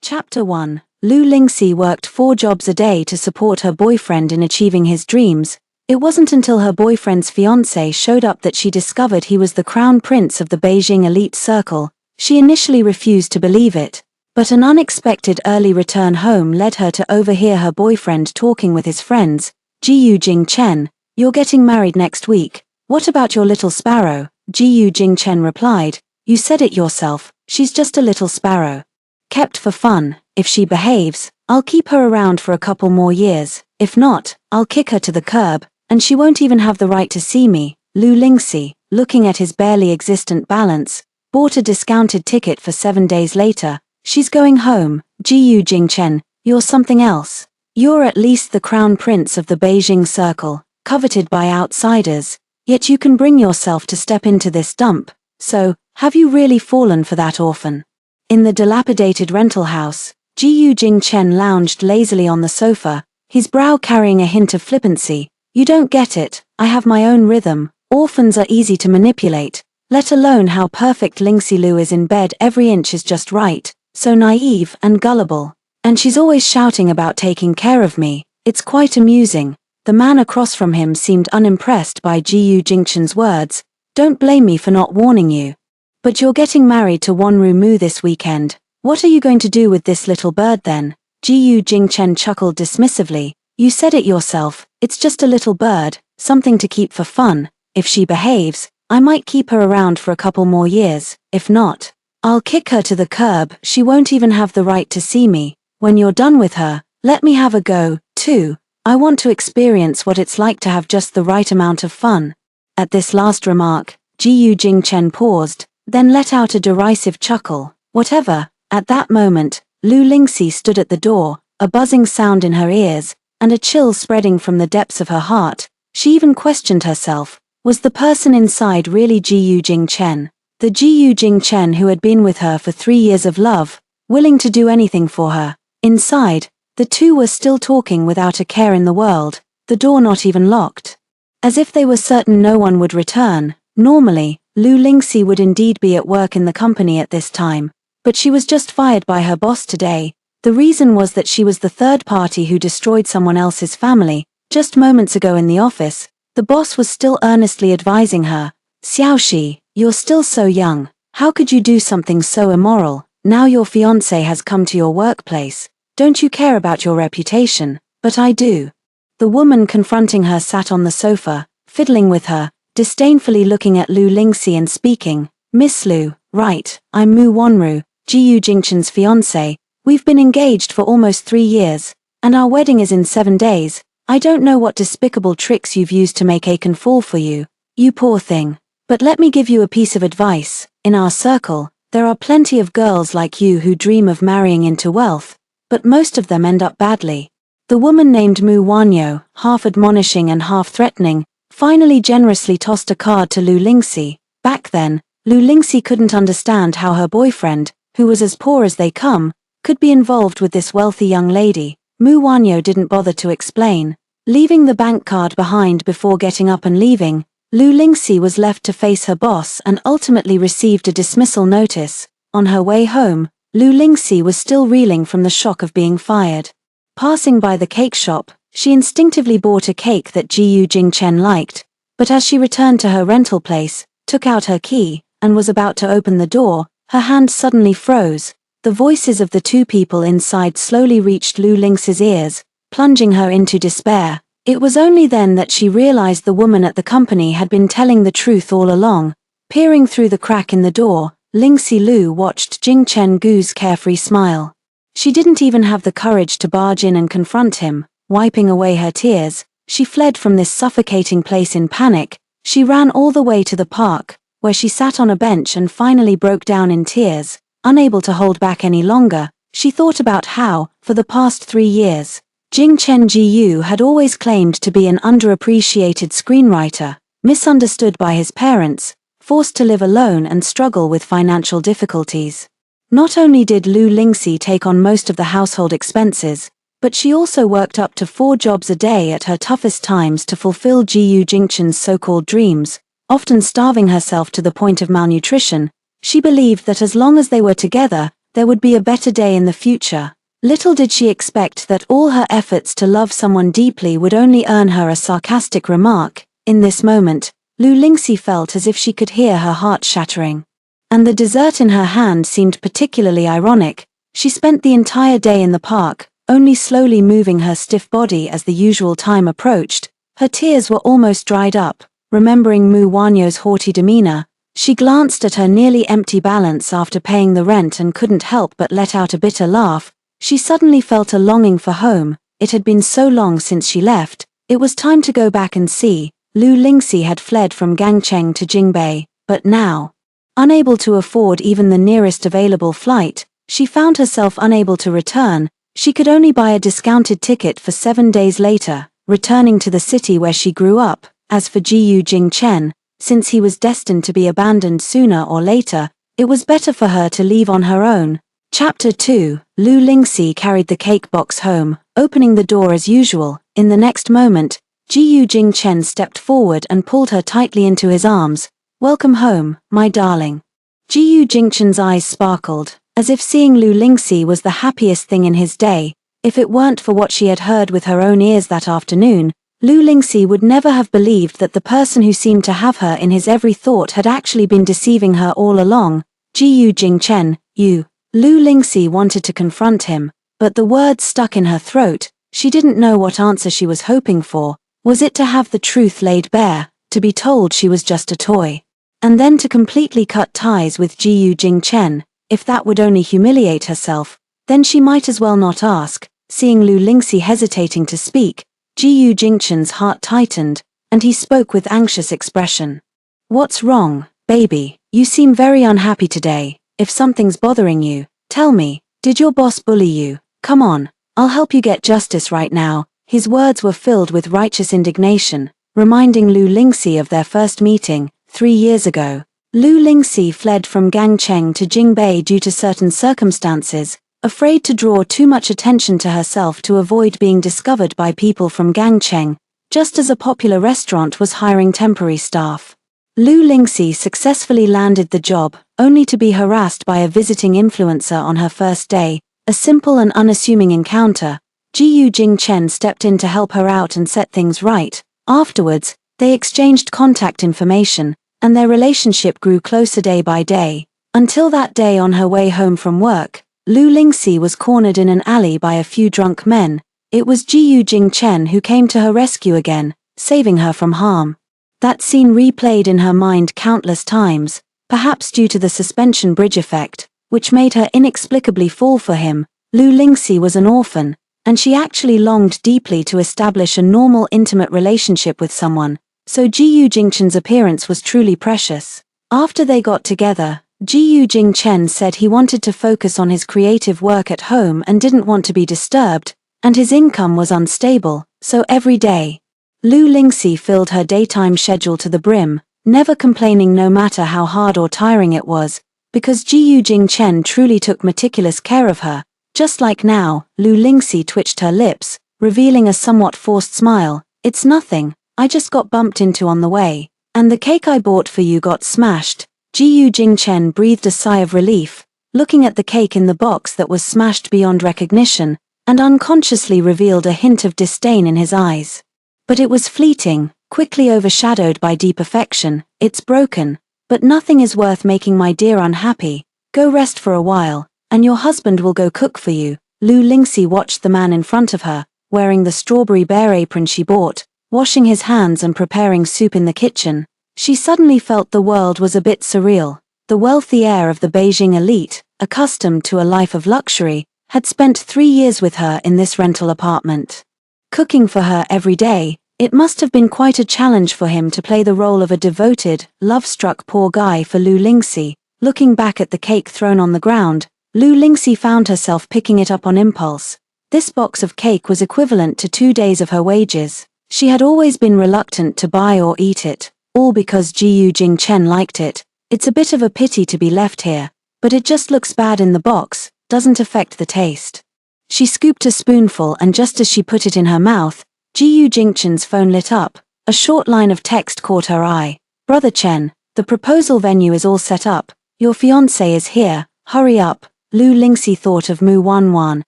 Chapter 1. Lu Lingxi worked 4 jobs a day to support her boyfriend in achieving his dreams. It wasn't until her boyfriend's fiancé showed up that she discovered he was the crown prince of the Beijing elite circle. She initially refused to believe it, but an unexpected early return home led her to overhear her boyfriend talking with his friends. Jiyu Jingchen, you're getting married next week. What about your little sparrow? Jiyu Jingchen replied, you said it yourself, she's just a little sparrow. Kept for fun. If she behaves, I'll keep her around for a couple more years. If not, I'll kick her to the curb, and she won't even have the right to see me. Lu Lingxi, looking at his barely existent balance, bought a discounted ticket for 7 days later. She's going home. Jiyu Jingchen, you're something else. You're at least the crown prince of the Beijing circle, coveted by outsiders, yet you can bring yourself to step into this dump. So, have you really fallen for that orphan? In the dilapidated rental house, Jiyu Jingchen lounged lazily on the sofa, his brow carrying a hint of flippancy. You don't get it, I have my own rhythm. Orphans are easy to manipulate, let alone how perfect Lingxi Lu is in bed. Every inch is just right, so naive and gullible. And she's always shouting about taking care of me. It's quite amusing. The man across from him seemed unimpressed by Jiyu Jingchen's words. Don't blame me for not warning you. But you're getting married to Wanru Mu this weekend. What are you going to do with this little bird then? Jiyu Jingchen chuckled dismissively. You said it yourself, it's just a little bird, something to keep for fun. If she behaves, I might keep her around for a couple more years. If not, I'll kick her to the curb. She won't even have the right to see me. When you're done with her, let me have a go, too. I want to experience what it's like to have just the right amount of fun. At this last remark, Jiyu Jingchen paused, then let out a derisive chuckle. Whatever. At that moment, Lu Lingxi stood at the door, a buzzing sound in her ears, and a chill spreading from the depths of her heart. She even questioned herself, was the person inside really Jiyu Jingchen? The Jiyu Jingchen who had been with her for 3 years of love, willing to do anything for her. Inside, the two were still talking without a care in the world, the door not even locked. As if they were certain no one would return. Normally, Lu Lingxi would indeed be at work in the company at this time, but she was just fired by her boss today. The reason was that she was the third party who destroyed someone else's family. Just moments ago in the office, the boss was still earnestly advising her, Xiaoxi, you're still so young, how could you do something so immoral? Now your fiancé has come to your workplace, don't you care about your reputation? But I do. The woman confronting her sat on the sofa, fiddling with her, disdainfully looking at Lu Lingxi and speaking, Miss Lu, right, I'm Mu Wanru, Jiyu Jingchen's fiancé. We've been engaged for almost 3 years, and our wedding is in 7 days. I don't know what despicable tricks you've used to make Aiken fall for you, you poor thing. But let me give you a piece of advice. In our circle, there are plenty of girls like you who dream of marrying into wealth, but most of them end up badly. The woman named Mu Wanyo, half admonishing and half threatening, finally generously tossed a card to Lu Lingxi. Back then, Lu Lingxi couldn't understand how her boyfriend, who was as poor as they come, could be involved with this wealthy young lady. Mu Wanyo didn't bother to explain. Leaving the bank card behind before getting up and leaving, Lu Lingxi was left to face her boss and ultimately received a dismissal notice. On her way home, Lu Lingxi was still reeling from the shock of being fired. Passing by the cake shop, she instinctively bought a cake that Jiyu Jingchen liked, but as she returned to her rental place, took out her key, and was about to open the door, her hand suddenly froze. The voices of the 2 people inside slowly reached Lu Lingxi's ears, plunging her into despair. It was only then that she realized the woman at the company had been telling the truth all along. Peering through the crack in the door, Lingxi Lu watched Jingchen Gu's carefree smile. She didn't even have the courage to barge in and confront him. Wiping away her tears, she fled from this suffocating place in panic. She ran all the way to the park, where she sat on a bench and finally broke down in tears. Unable to hold back any longer, she thought about how, for the past 3 years, Jingchen Jiyu had always claimed to be an underappreciated screenwriter, misunderstood by his parents, forced to live alone and struggle with financial difficulties. Not only did Lu Lingxi take on most of the household expenses, but she also worked up to 4 jobs a day at her toughest times to fulfill Jiyu Jingchen's so-called dreams, often starving herself to the point of malnutrition. She believed that as long as they were together, there would be a better day in the future. Little did she expect that all her efforts to love someone deeply would only earn her a sarcastic remark. In this moment, Lu Lingxi felt as if she could hear her heart shattering. And the dessert in her hand seemed particularly ironic. She spent the entire day in the park, only slowly moving her stiff body as the usual time approached. Her tears were almost dried up. Remembering Mu Wanyo's haughty demeanor, she glanced at her nearly empty balance after paying the rent and couldn't help but let out a bitter laugh. She suddenly felt a longing for home. It had been so long since she left. It was time to go back and see. Lu Lingxi had fled from Gangcheng to Jingbei, but now, unable to afford even the nearest available flight, she found herself unable to return. She could only buy a discounted ticket for 7 days later, returning to the city where she grew up. As for Jiyu Jingchen, since he was destined to be abandoned sooner or later, it was better for her to leave on her own. Chapter 2. Lu Lingxi carried the cake box home, opening the door as usual. In the next moment, Jiyu Jingchen stepped forward and pulled her tightly into his arms. "Welcome home, my darling." Jiyu Jingchen's eyes sparkled, as if seeing Lu Lingxi was the happiest thing in his day. If it weren't for what she had heard with her own ears that afternoon, Lu Lingxi would never have believed that the person who seemed to have her in his every thought had actually been deceiving her all along. "Jiyu Jingchen, you..." Lu Lingxi wanted to confront him, but the words stuck in her throat. She didn't know what answer she was hoping for. Was it to have the truth laid bare, to be told she was just a toy, and then to completely cut ties with Jiyu Jingchen? If that would only humiliate herself, then she might as well not ask. Seeing Lu Lingxi hesitating to speak, Jiyu Jingchen's heart tightened, and he spoke with anxious expression. "What's wrong, baby? You seem very unhappy today. If something's bothering you, tell me. Did your boss bully you? Come on, I'll help you get justice right now." His words were filled with righteous indignation, reminding Lu Lingxi of their first meeting, 3 years ago. Lu Lingxi fled from Gangcheng to Jingbei due to certain circumstances, afraid to draw too much attention to herself to avoid being discovered by people from Gangcheng, just as a popular restaurant was hiring temporary staff. Lu Lingxi successfully landed the job, only to be harassed by a visiting influencer on her first day. A simple and unassuming encounter. Jiyu Jingchen stepped in to help her out and set things right. Afterwards, they exchanged contact information, and their relationship grew closer day by day. Until that day on her way home from work, Lu Lingxi was cornered in an alley by a few drunk men. It was Jiyu Jingchen who came to her rescue again, saving her from harm. That scene replayed in her mind countless times, perhaps due to the suspension bridge effect, which made her inexplicably fall for him. Lu Lingxi was an orphan, and she actually longed deeply to establish a normal intimate relationship with someone, so Jiyu Jingchen's appearance was truly precious. After they got together, Jiyu Jingchen said he wanted to focus on his creative work at home and didn't want to be disturbed, and his income was unstable, so every day, Lu Lingxi filled her daytime schedule to the brim, never complaining no matter how hard or tiring it was, because Jiyu Jingchen truly took meticulous care of her. Just like now, Lu Lingxi twitched her lips, revealing a somewhat forced smile. "It's nothing, I just got bumped into on the way, and the cake I bought for you got smashed." Jiyu Jingchen breathed a sigh of relief, looking at the cake in the box that was smashed beyond recognition, and unconsciously revealed a hint of disdain in his eyes. But it was fleeting, quickly overshadowed by deep affection. "It's broken, but nothing is worth making my dear unhappy. Go rest for a while, and your husband will go cook for you." Lu Lingxi watched the man in front of her, wearing the strawberry bear apron she bought, washing his hands and preparing soup in the kitchen. She suddenly felt the world was a bit surreal. The wealthy heir of the Beijing elite, accustomed to a life of luxury, had spent 3 years with her in this rental apartment. Cooking for her every day, it must have been quite a challenge for him to play the role of a devoted, love-struck poor guy for Lu Lingxi. Looking back at the cake thrown on the ground, Lu Lingxi found herself picking it up on impulse. This box of cake was equivalent to 2 days of her wages. She had always been reluctant to buy or eat it, all because Jiyu Jingchen liked it. "It's a bit of a pity to be left here, but it just looks bad in the box, doesn't affect the taste." She scooped a spoonful, and just as she put it in her mouth, Jiyu Jingchen's phone lit up. A short line of text caught her eye. "Brother Chen, the proposal venue is all set up. Your fiancé is here, hurry up." Lu Lingxi thought of Mu Wanwan,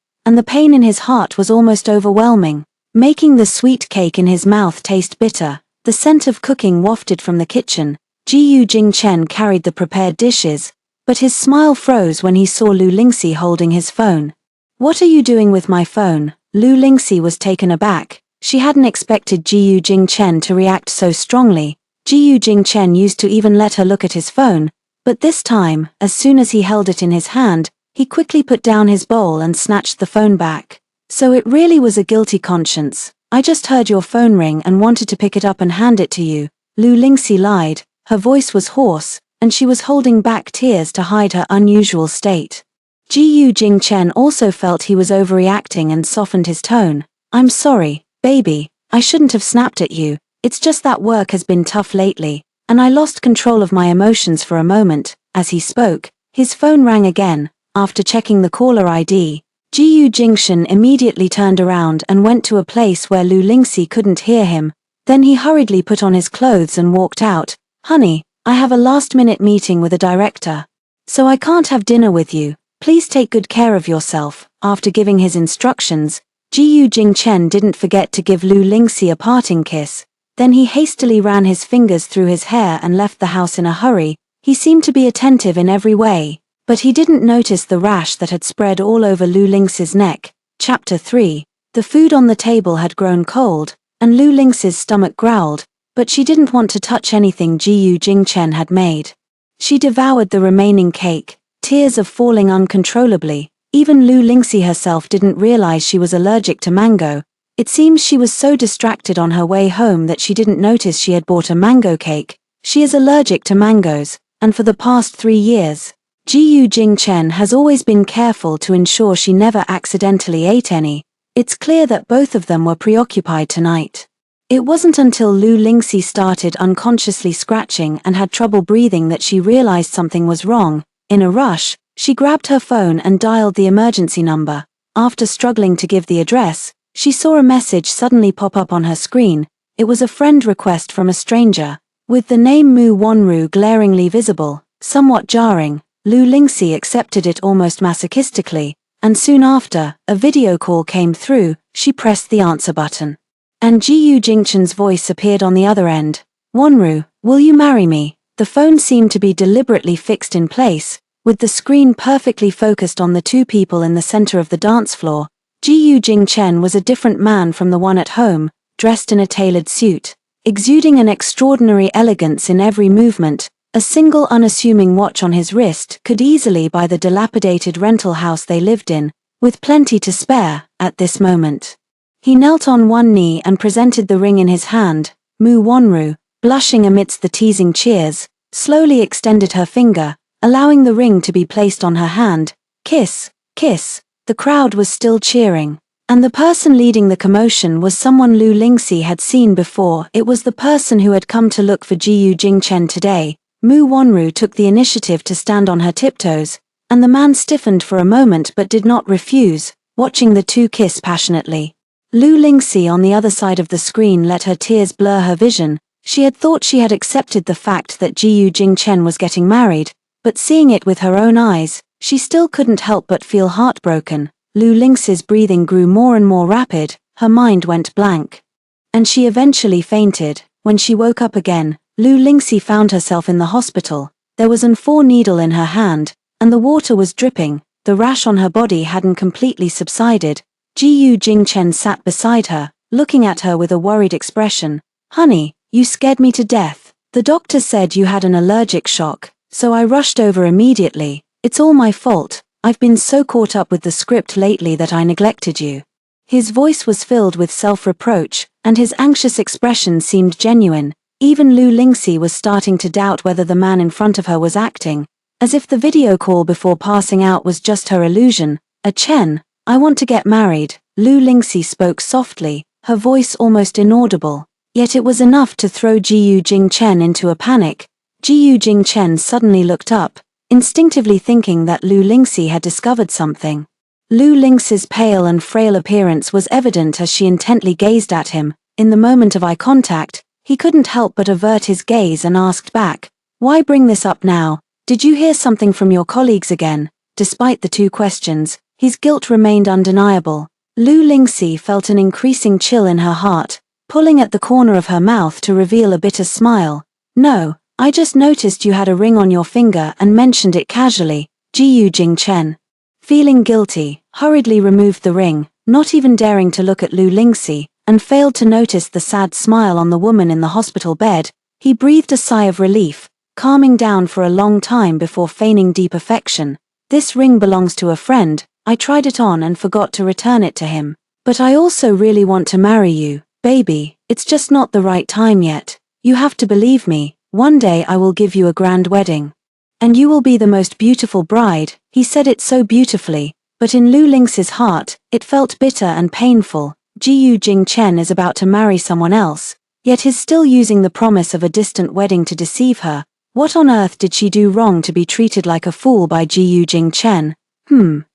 and the pain in his heart was almost overwhelming, making the sweet cake in his mouth taste bitter. The scent of cooking wafted from the kitchen. Jiyu Jingchen carried the prepared dishes, but his smile froze when he saw Lu Lingxi holding his phone. "What are you doing with my phone?" Lu Lingxi was taken aback. She hadn't expected Jiyu Jingchen to react so strongly. Jiyu Jingchen used to even let her look at his phone, but this time, as soon as he held it in his hand, he quickly put down his bowl and snatched the phone back. "So it really was a guilty conscience. I just heard your phone ring and wanted to pick it up and hand it to you." Lu Lingxi lied. Her voice was hoarse, and she was holding back tears to hide her unusual state. Jiyu Jingchen also felt he was overreacting and softened his tone. "I'm sorry, baby, I shouldn't have snapped at you. It's just that work has been tough lately, and I lost control of my emotions for a moment." As he spoke, his phone rang again. After checking the caller ID, Jiyu Jingchen immediately turned around and went to a place where Lu Lingxi couldn't hear him. Then he hurriedly put on his clothes and walked out. "Honey, I have a last-minute meeting with a director, so I can't have dinner with you. Please take good care of yourself." After giving his instructions, Jiyu Jingchen didn't forget to give Lu Lingxi a parting kiss. Then he hastily ran his fingers through his hair and left the house in a hurry. He seemed to be attentive in every way, but he didn't notice the rash that had spread all over Lu Lingxi's neck. Chapter 3. The food on the table had grown cold, and Lu Lingxi's stomach growled, but she didn't want to touch anything Jiyu Jingchen had made. She devoured the remaining cake, tears of falling uncontrollably. Even Lu Lingxi herself didn't realize she was allergic to mango. It seems she was so distracted on her way home that she didn't notice she had bought a mango cake. She is allergic to mangoes, and for the past 3 years, Jiyu Jingchen has always been careful to ensure she never accidentally ate any. It's clear that both of them were preoccupied tonight. It wasn't until Lu Lingxi started unconsciously scratching and had trouble breathing that she realized something was wrong. In a rush, she grabbed her phone and dialed the emergency number. After struggling to give the address, she saw a message suddenly pop up on her screen. It was a friend request from a stranger, with the name Mu Wanru glaringly visible. Somewhat jarring, Lu Lingxi accepted it almost masochistically, and soon after, a video call came through. She pressed the answer button, and Jiyu Jingchen's voice appeared on the other end. "Wanru, will you marry me?" The phone seemed to be deliberately fixed in place, with the screen perfectly focused on the two people in the center of the dance floor. Jiyu Jingchen was a different man from the one at home, dressed in a tailored suit, exuding an extraordinary elegance in every movement. A single unassuming watch on his wrist could easily buy the dilapidated rental house they lived in, with plenty to spare. At this moment, he knelt on one knee and presented the ring in his hand. Mu Wanru, blushing amidst the teasing cheers, slowly extended her finger, allowing the ring to be placed on her hand. "Kiss, kiss." The crowd was still cheering, and the person leading the commotion was someone Lu Lingxi had seen before. It was the person who had come to look for Jiyu Jingchen today. Mu Wanru took the initiative to stand on her tiptoes, and the man stiffened for a moment but did not refuse, watching the two kiss passionately. Lu Lingxi on the other side of the screen let her tears blur her vision. She had thought she had accepted the fact that Jiyu Jingchen was getting married, but seeing it with her own eyes, she still couldn't help but feel heartbroken. Lu Lingxi's breathing grew more and more rapid, her mind went blank, and she eventually fainted. When she woke up again, Lu Lingxi found herself in the hospital. There was an 4 needle in her hand, and the water was dripping. The rash on her body hadn't completely subsided. Jiyu Jingchen sat beside her, looking at her with a worried expression. "Honey, you scared me to death. The doctor said you had an allergic shock, so I rushed over immediately. It's all my fault. I've been so caught up with the script lately that I neglected you." His voice was filled with self-reproach, and his anxious expression seemed genuine. Even Lu Lingxi was starting to doubt whether the man in front of her was acting, as if the video call before passing out was just her illusion. "Chen, I want to get married." Lu Lingxi spoke softly, her voice almost inaudible, yet it was enough to throw Jiyu Jingchen into a panic. Jiyu Jingchen suddenly looked up, instinctively thinking that Lu Lingxi had discovered something. Lu Lingxi's pale and frail appearance was evident as she intently gazed at him. In the moment of eye contact, he couldn't help but avert his gaze and asked back, "Why bring this up now? Did you hear something from your colleagues again?" despite the two questions, his guilt remained undeniable. Lu Lingxi felt an increasing chill in her heart, pulling at the corner of her mouth to reveal a bitter smile. "No, I just noticed you had a ring on your finger and mentioned it casually." Jiyu Jingchen, feeling guilty, hurriedly removed the ring, not even daring to look at Lu Lingxi, and failed to notice the sad smile on the woman in the hospital bed. He breathed a sigh of relief, calming down for a long time before feigning deep affection. "This ring belongs to a friend. I tried it on and forgot to return it to him. But I also really want to marry you, baby. It's just not the right time yet. You have to believe me. One day I will give you a grand wedding. And you will be the most beautiful bride." He said it so beautifully, but in Lu Lingxi's heart, it felt bitter and painful. Jiyu Jingchen is about to marry someone else, yet is still using the promise of a distant wedding to deceive her. What on earth did she do wrong to be treated like a fool by Jiyu Jingchen?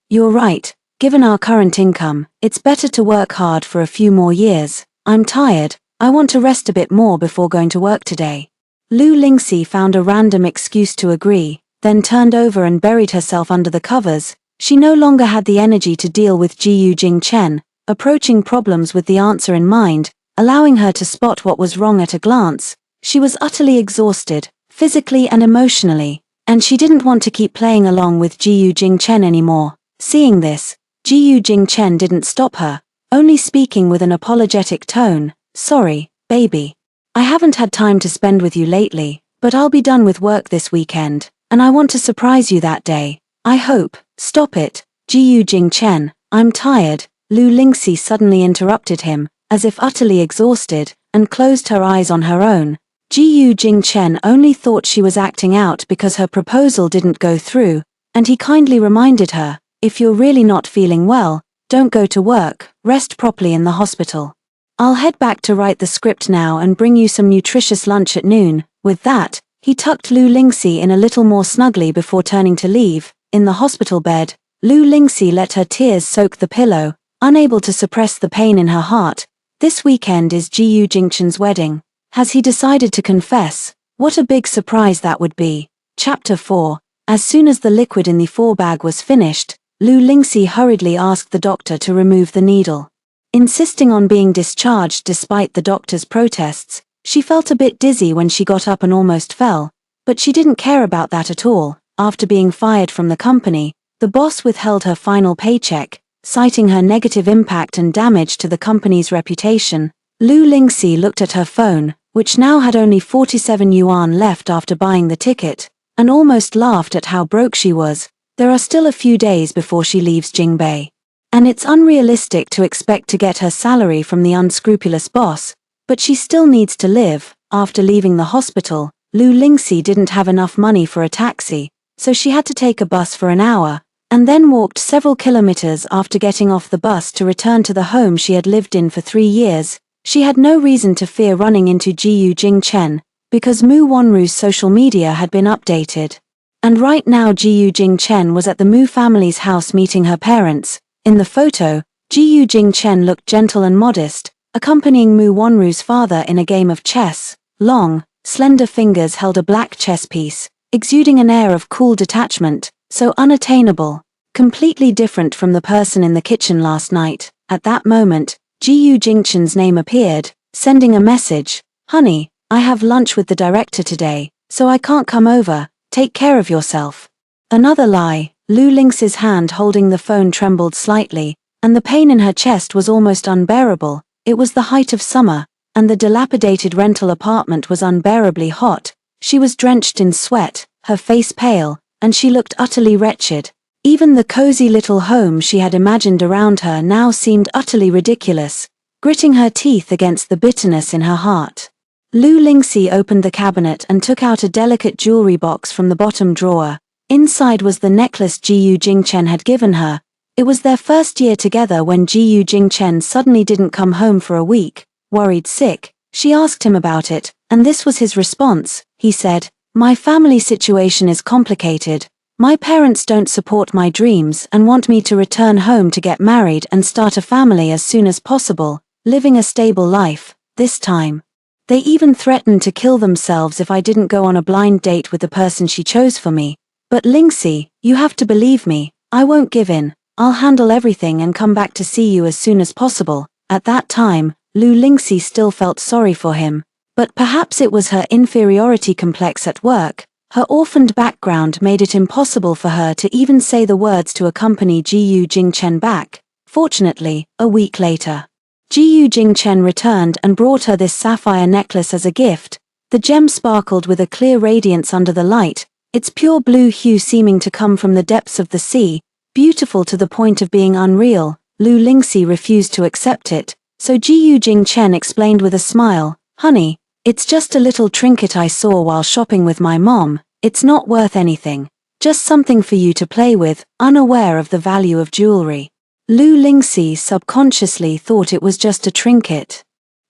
You're right. Given our current income, it's better to work hard for a few more years. I'm tired. I want to rest a bit more before going to work today. Lu Lingxi found a random excuse to agree, then turned over and buried herself under the covers. She no longer had the energy to deal with Jiyu Jingchen, approaching problems with the answer in mind, allowing her to spot what was wrong at a glance. She was utterly exhausted, physically and emotionally, and she didn't want to keep playing along with Jiyu Jingchen anymore. Seeing this, Jiyu Jingchen didn't stop her, only speaking with an apologetic tone. "Sorry, baby. I haven't had time to spend with you lately, but I'll be done with work this weekend, and I want to surprise you that day. I hope." "Stop it, Jiyu Jingchen, I'm tired." Lu Lingxi suddenly interrupted him, as if utterly exhausted, and closed her eyes on her own. Jiyu Jingchen only thought she was acting out because her proposal didn't go through, and he kindly reminded her, "If you're really not feeling well, don't go to work, rest properly in the hospital. I'll head back to write the script now and bring you some nutritious lunch at noon." With that, he tucked Lu Lingxi in a little more snugly before turning to leave. In the hospital bed, Lu Lingxi let her tears soak the pillow, unable to suppress the pain in her heart. This weekend is Jiyu Jingchen's wedding. Has he decided to confess? What a big surprise that would be. Chapter 4. As soon as the liquid in the 4-bag was finished, Lu Lingxi hurriedly asked the doctor to remove the needle. Insisting on being discharged despite the doctor's protests, she felt a bit dizzy when she got up and almost fell, but she didn't care about that at all. After being fired from the company, the boss withheld her final paycheck, citing her negative impact and damage to the company's reputation. Lu Lingxi looked at her phone, which now had only 47 yuan left after buying the ticket, and almost laughed at how broke she was. There are still a few days before she leaves Jingbei, and it's unrealistic to expect to get her salary from the unscrupulous boss, but she still needs to live. After leaving the hospital, Lu Lingxi didn't have enough money for a taxi, so she had to take a bus for an hour, and then walked several kilometers after getting off the bus to return to the home she had lived in for 3 years. She had no reason to fear running into Jiyu Jingchen, because Mu Wanru's social media had been updated. And right now Jiyu Jingchen was at the Mu family's house meeting her parents. In the photo, Jiyu Jingchen looked gentle and modest, accompanying Mu Wanru's father in a game of chess. Long, slender fingers held a black chess piece, exuding an air of cool detachment, so unattainable, completely different from the person in the kitchen last night. At that moment, Jiyu Jingchen's name appeared, sending a message. "Honey, I have lunch with the director today, so I can't come over. Take care of yourself." Another lie. Lu Lingxi's hand holding the phone trembled slightly, and the pain in her chest was almost unbearable. It was the height of summer, and the dilapidated rental apartment was unbearably hot. She was drenched in sweat, her face pale, and she looked utterly wretched. Even the cozy little home she had imagined around her now seemed utterly ridiculous, gritting her teeth against the bitterness in her heart. Lu Lingxi opened the cabinet and took out a delicate jewelry box from the bottom drawer. Inside was the necklace Jiyu Jingchen had given her. It was their first year together when Jiyu Jingchen suddenly didn't come home for a week, worried sick. She asked him about it, and this was his response. He said, "My family situation is complicated. My parents don't support my dreams and want me to return home to get married and start a family as soon as possible, living a stable life. This time, they even threatened to kill themselves if I didn't go on a blind date with the person she chose for me. But Lingxi, you have to believe me, I won't give in. I'll handle everything and come back to see you as soon as possible. At that time, Lu Lingxi still felt sorry for him. But perhaps it was her inferiority complex at work. Her orphaned background made it impossible for her to even say the words to accompany Jiyu Jingchen back. Fortunately, a week later, Jiyu Jingchen returned and brought her this sapphire necklace as a gift. The gem sparkled with a clear radiance under the light, its pure blue hue seeming to come from the depths of the sea, beautiful to the point of being unreal. Lu Lingxi refused to accept it, so Jiyu Jingchen explained with a smile, "Honey, it's just a little trinket I saw while shopping with my mom. It's not worth anything. Just something for you to play with," unaware of the value of jewelry. Lu Lingxi subconsciously thought it was just a trinket.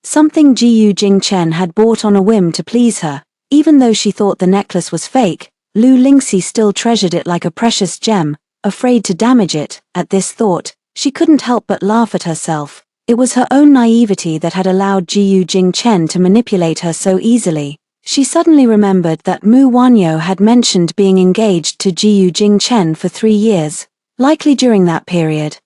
Something Jiyu Jingchen had bought on a whim to please her. Even though she thought the necklace was fake, Lu Lingxi still treasured it like a precious gem, afraid to damage it. At this thought, she couldn't help but laugh at herself. It was her own naivety that had allowed Jiyu Jingchen to manipulate her so easily. She suddenly remembered that Mu Wanyo had mentioned being engaged to Jiyu Jingchen for 3 years, likely during that period.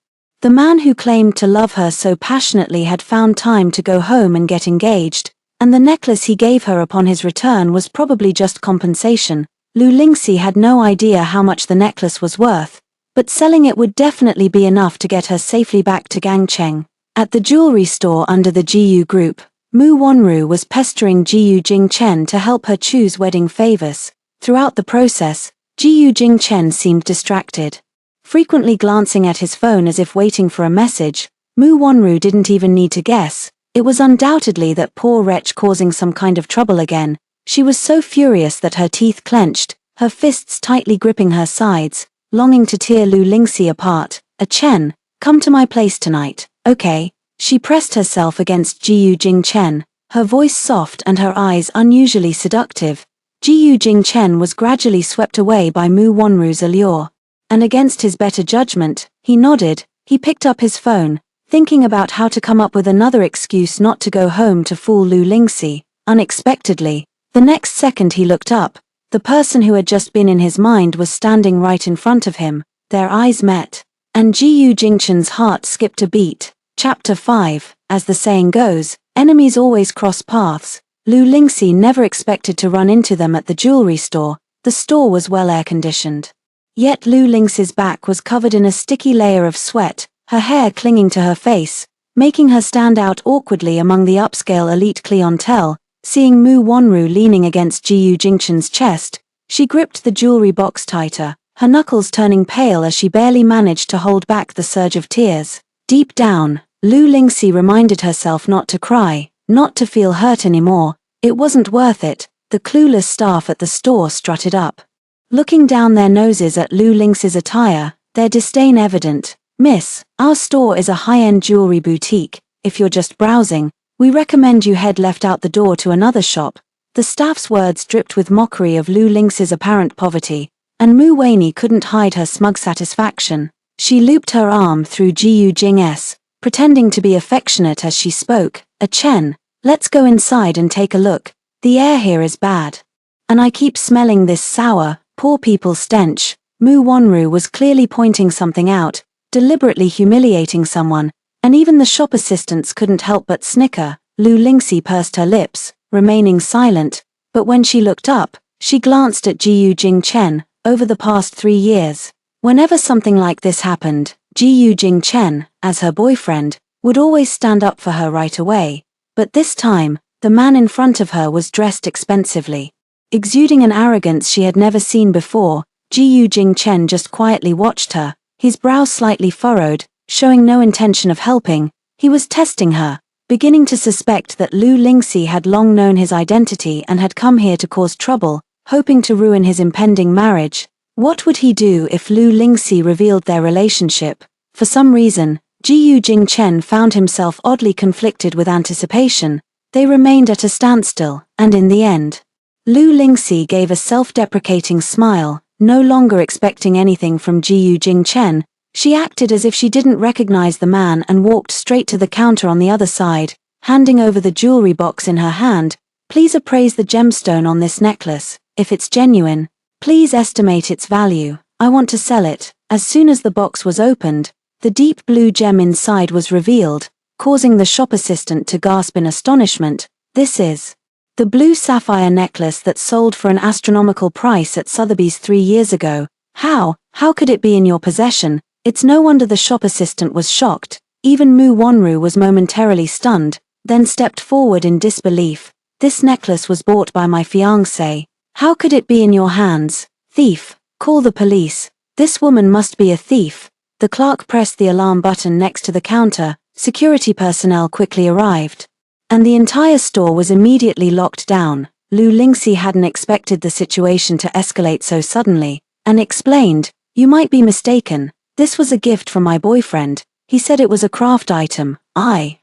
The man who claimed to love her so passionately had found time to go home and get engaged, and the necklace he gave her upon his return was probably just compensation. Lu Lingxi had no idea how much the necklace was worth, but selling it would definitely be enough to get her safely back to Gangcheng. At the jewelry store under the Jiyu group, Mu Wanru was pestering Jiyu Jingchen to help her choose wedding favors. Throughout the process, Jiyu Jingchen seemed distracted, frequently glancing at his phone as if waiting for a message. Mu Wanru didn't even need to guess. It was undoubtedly that poor wretch causing some kind of trouble again. She was so furious that her teeth clenched, her fists tightly gripping her sides, longing to tear Lu Lingxi apart. "Chen, come to my place tonight, okay?" She pressed herself against Jiyu Jingchen, her voice soft and her eyes unusually seductive. Jiyu Jingchen was gradually swept away by Mu Wanru's allure. And against his better judgment, he nodded. He picked up his phone, thinking about how to come up with another excuse not to go home to fool Lu Lingxi. Unexpectedly, the next second he looked up. The person who had just been in his mind was standing right in front of him. Their eyes met, and Jiyu Jingchen's heart skipped a beat. Chapter 5, as the saying goes, enemies always cross paths. Lu Lingxi never expected to run into them at the jewelry store. The store was well air-conditioned. Yet Lu Lingxi's back was covered in a sticky layer of sweat, her hair clinging to her face, making her stand out awkwardly among the upscale elite clientele. Seeing Mu Wanru leaning against Jiyu Jingchen's chest, she gripped the jewelry box tighter, her knuckles turning pale as she barely managed to hold back the surge of tears. Deep down, Lu Lingxi reminded herself not to cry, not to feel hurt anymore. It wasn't worth it. The clueless staff at the store strutted up, looking down their noses at Lu Lingxi's attire, their disdain evident. "Miss, our store is a high-end jewelry boutique. If you're just browsing, we recommend you head left out the door to another shop." The staff's words dripped with mockery of Lu Lingxi's apparent poverty, and Mu Wanyi couldn't hide her smug satisfaction. She looped her arm through Jiyu Jing's, pretending to be affectionate as she spoke. "Chen, let's go inside and take a look. The air here is bad. And I keep smelling this sour, poor people stench." Mu Wanru was clearly pointing something out, deliberately humiliating someone, and even the shop assistants couldn't help but snicker. Lu Lingxi pursed her lips, remaining silent, but when she looked up, she glanced at Jiyu Jingchen. Over the past 3 years, whenever something like this happened, Jiyu Jingchen, as her boyfriend, would always stand up for her right away. But this time, the man in front of her was dressed expensively, exuding an arrogance she had never seen before. Jiyu Jingchen just quietly watched her, his brow slightly furrowed, showing no intention of helping. He was testing her, beginning to suspect that Lu Lingxi had long known his identity and had come here to cause trouble, hoping to ruin his impending marriage. What would he do if Lu Lingxi revealed their relationship? For some reason, Jiyu Jingchen found himself oddly conflicted with anticipation. They remained at a standstill, and in the end, Lu Lingxi gave a self-deprecating smile, no longer expecting anything from Jiyu Jingchen. She acted as if she didn't recognize the man and walked straight to the counter on the other side, handing over the jewelry box in her hand. "Please appraise the gemstone on this necklace. If it's genuine, Please estimate its value. I want to sell it." As soon as the box was opened, the deep blue gem inside was revealed, causing the shop assistant to gasp in astonishment. "This is the blue sapphire necklace that sold for an astronomical price at Sotheby's 3 years ago. How could it be in your possession?" It's no wonder the shop assistant was shocked. Even Mu Wanru was momentarily stunned, then stepped forward in disbelief. "This necklace was bought by my fiancé. How could it be in your hands? Thief! Call the police. This woman must be a thief." The clerk pressed the alarm button next to the counter. Security personnel quickly arrived, and the entire store was immediately locked down. Lu Lingxi hadn't expected the situation to escalate so suddenly, and explained, "You might be mistaken. This was a gift from my boyfriend. He said it was a craft item."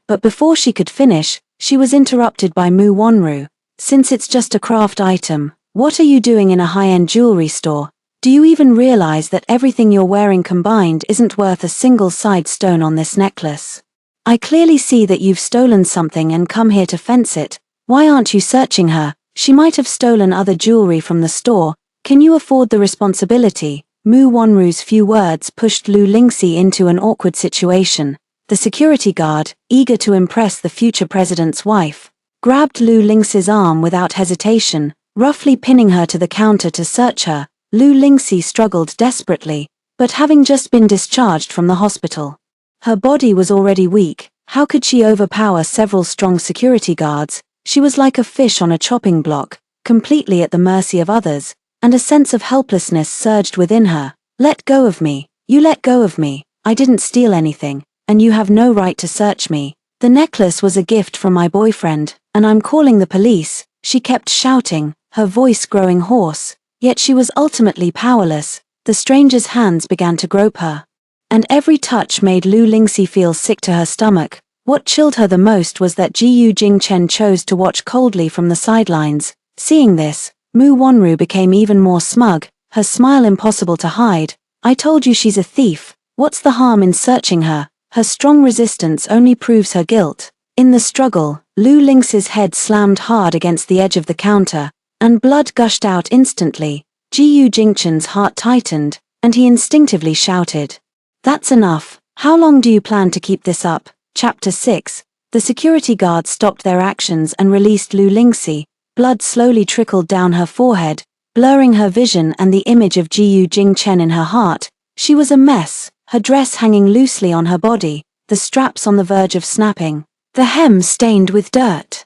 But before she could finish, she was interrupted by Mu Wanru. "Since it's just a craft item, what are you doing in a high-end jewelry store? Do you even realize that everything you're wearing combined isn't worth a single side stone on this necklace? I clearly see that you've stolen something and come here to fence it. Why aren't you searching her? She might have stolen other jewelry from the store. Can you afford the responsibility?" Mu Wanru's few words pushed Lu Lingxi into an awkward situation. The security guard, eager to impress the future president's wife, grabbed Lu Lingxi's arm without hesitation, roughly pinning her to the counter to search her. Lu Lingxi struggled desperately, but having just been discharged from the hospital, her body was already weak. How could she overpower several strong security guards? She was like a fish on a chopping block, completely at the mercy of others, and a sense of helplessness surged within her. "Let go of me. You let go of me. I didn't steal anything, and you have no right to search me. The necklace was a gift from my boyfriend, and I'm calling the police," she kept shouting, her voice growing hoarse. Yet she was ultimately powerless. The stranger's hands began to grope her, and every touch made Lu Lingxi feel sick to her stomach. What chilled her the most was that Jiyu Jingchen chose to watch coldly from the sidelines. Seeing this, Mu Wanru became even more smug, her smile impossible to hide. "I told you she's a thief. What's the harm in searching her? Her strong resistance only proves her guilt." In the struggle, Lu Lingxi's head slammed hard against the edge of the counter, and blood gushed out instantly. Jiyu Jingchen's heart tightened, and he instinctively shouted, "That's enough. How long do you plan to keep this up?" Chapter 6. The security guards stopped their actions and released Lu Lingxi. Blood slowly trickled down her forehead, blurring her vision and the image of Jiyu Jingchen in her heart. She was a mess, her dress hanging loosely on her body, the straps on the verge of snapping, the hem stained with dirt,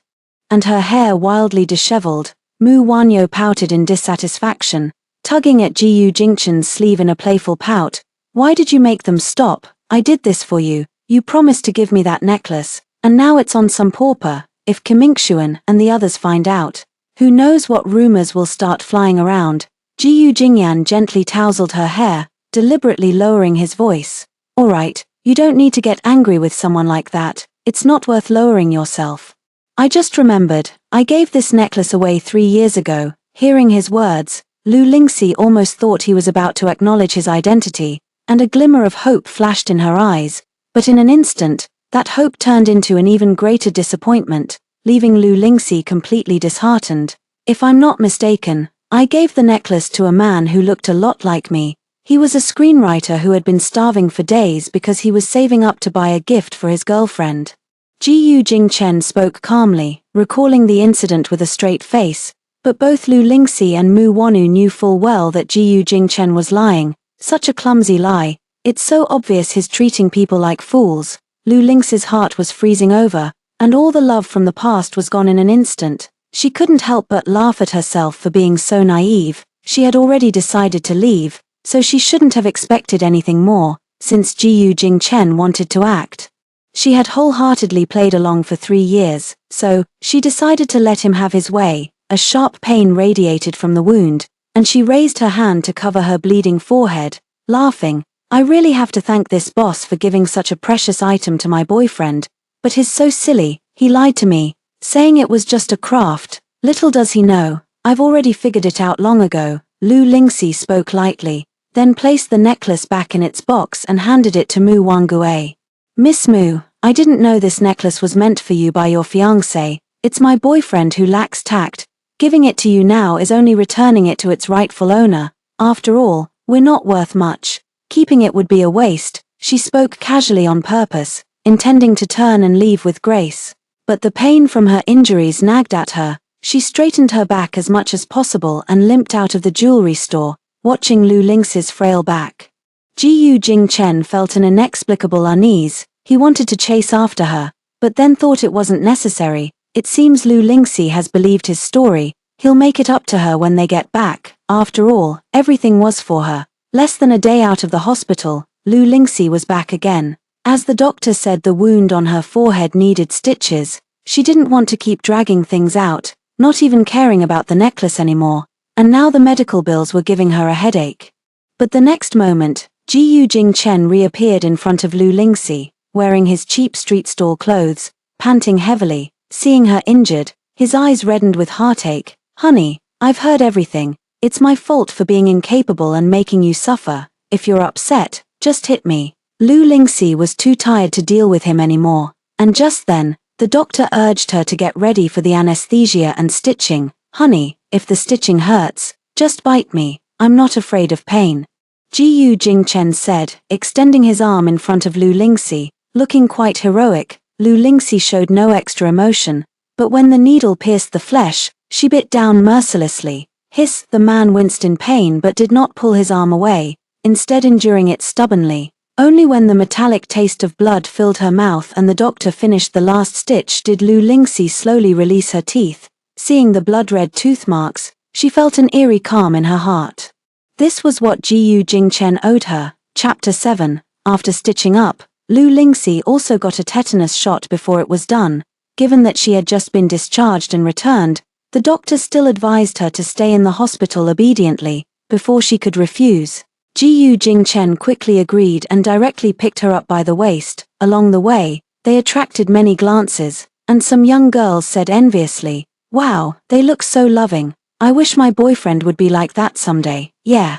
and her hair wildly disheveled. Mu Wanyo pouted in dissatisfaction, tugging at Jiyu Jingchen's sleeve in a playful pout. "Why did you make them stop? I did this for you. You promised to give me that necklace, and now it's on some pauper. If Kamingshuan and the others find out, who knows what rumors will start flying around." Jiyu Jingyan gently tousled her hair, deliberately lowering his voice. "All right, you don't need to get angry with someone like that. It's not worth lowering yourself. I just remembered, I gave this necklace away 3 years ago." Hearing his words, Lu Lingxi almost thought he was about to acknowledge his identity, and a glimmer of hope flashed in her eyes. But in an instant, that hope turned into an even greater disappointment, leaving Lu Lingxi completely disheartened. "If I'm not mistaken, I gave the necklace to a man who looked a lot like me. He was a screenwriter who had been starving for days because he was saving up to buy a gift for his girlfriend." Jiyu Jingchen spoke calmly, recalling the incident with a straight face, but both Lu Lingxi and Mu Wanu knew full well that Jiyu Jingchen was lying. Such a clumsy lie. It's so obvious he's treating people like fools. Lu Lingxi's heart was freezing over, and all the love from the past was gone in an instant. She couldn't help but laugh at herself for being so naive. She had already decided to leave, so she shouldn't have expected anything more, since Jiyu Jingchen wanted to act. She had wholeheartedly played along for 3 years, so she decided to let him have his way. A sharp pain radiated from the wound, and she raised her hand to cover her bleeding forehead, laughing. "I really have to thank this boss for giving such a precious item to my boyfriend, but he's so silly, he lied to me, saying it was just a craft. Little does he know, I've already figured it out long ago." Lu Lingxi spoke lightly, then placed the necklace back in its box and handed it to Mu Wangue. "Miss Mu, I didn't know this necklace was meant for you by your fiancé. It's my boyfriend who lacks tact." Giving it to you now is only returning it to its rightful owner. After all, we're not worth much. Keeping it would be a waste. She spoke casually on purpose, intending to turn and leave with grace. But the pain from her injuries nagged at her. She straightened her back as much as possible and limped out of the jewelry store, watching Lu Lingxi's frail back. Ji Jingchen felt an inexplicable unease. He wanted to chase after her, but then thought it wasn't necessary. It seems Lu Lingxi has believed his story. He'll make it up to her when they get back. After all, everything was for her. Less than a day out of the hospital, Lu Lingxi was back again. As the doctor said, the wound on her forehead needed stitches. She didn't want to keep dragging things out, not even caring about the necklace anymore, and now the medical bills were giving her a headache. But the next moment, Ji Jingchen reappeared in front of Lu Lingxi, wearing his cheap street stall clothes, panting heavily. Seeing her injured, his eyes reddened with heartache. "Honey, I've heard everything. It's my fault for being incapable and making you suffer. If you're upset, just hit me." Lu Lingxi was too tired to deal with him anymore, and just then, the doctor urged her to get ready for the anesthesia and stitching. "Honey, if the stitching hurts, just bite me. I'm not afraid of pain," Ji Jingchen said, extending his arm in front of Lu Lingxi. Looking quite heroic, Lu Lingxi showed no extra emotion, but when the needle pierced the flesh, she bit down mercilessly. Hiss! The man winced in pain but did not pull his arm away, instead enduring it stubbornly. Only when the metallic taste of blood filled her mouth and the doctor finished the last stitch did Lu Lingxi slowly release her teeth. Seeing the blood-red tooth marks, she felt an eerie calm in her heart. This was what Ji Jingchen owed her. Chapter 7. After stitching up, Lu Lingxi also got a tetanus shot before it was done. Given that she had just been discharged and returned, the doctor still advised her to stay in the hospital obediently, before she could refuse. Ji Jingchen quickly agreed and directly picked her up by the waist. Along the way, they attracted many glances, and some young girls said enviously, "Wow, they look so loving. I wish my boyfriend would be like that someday. Yeah,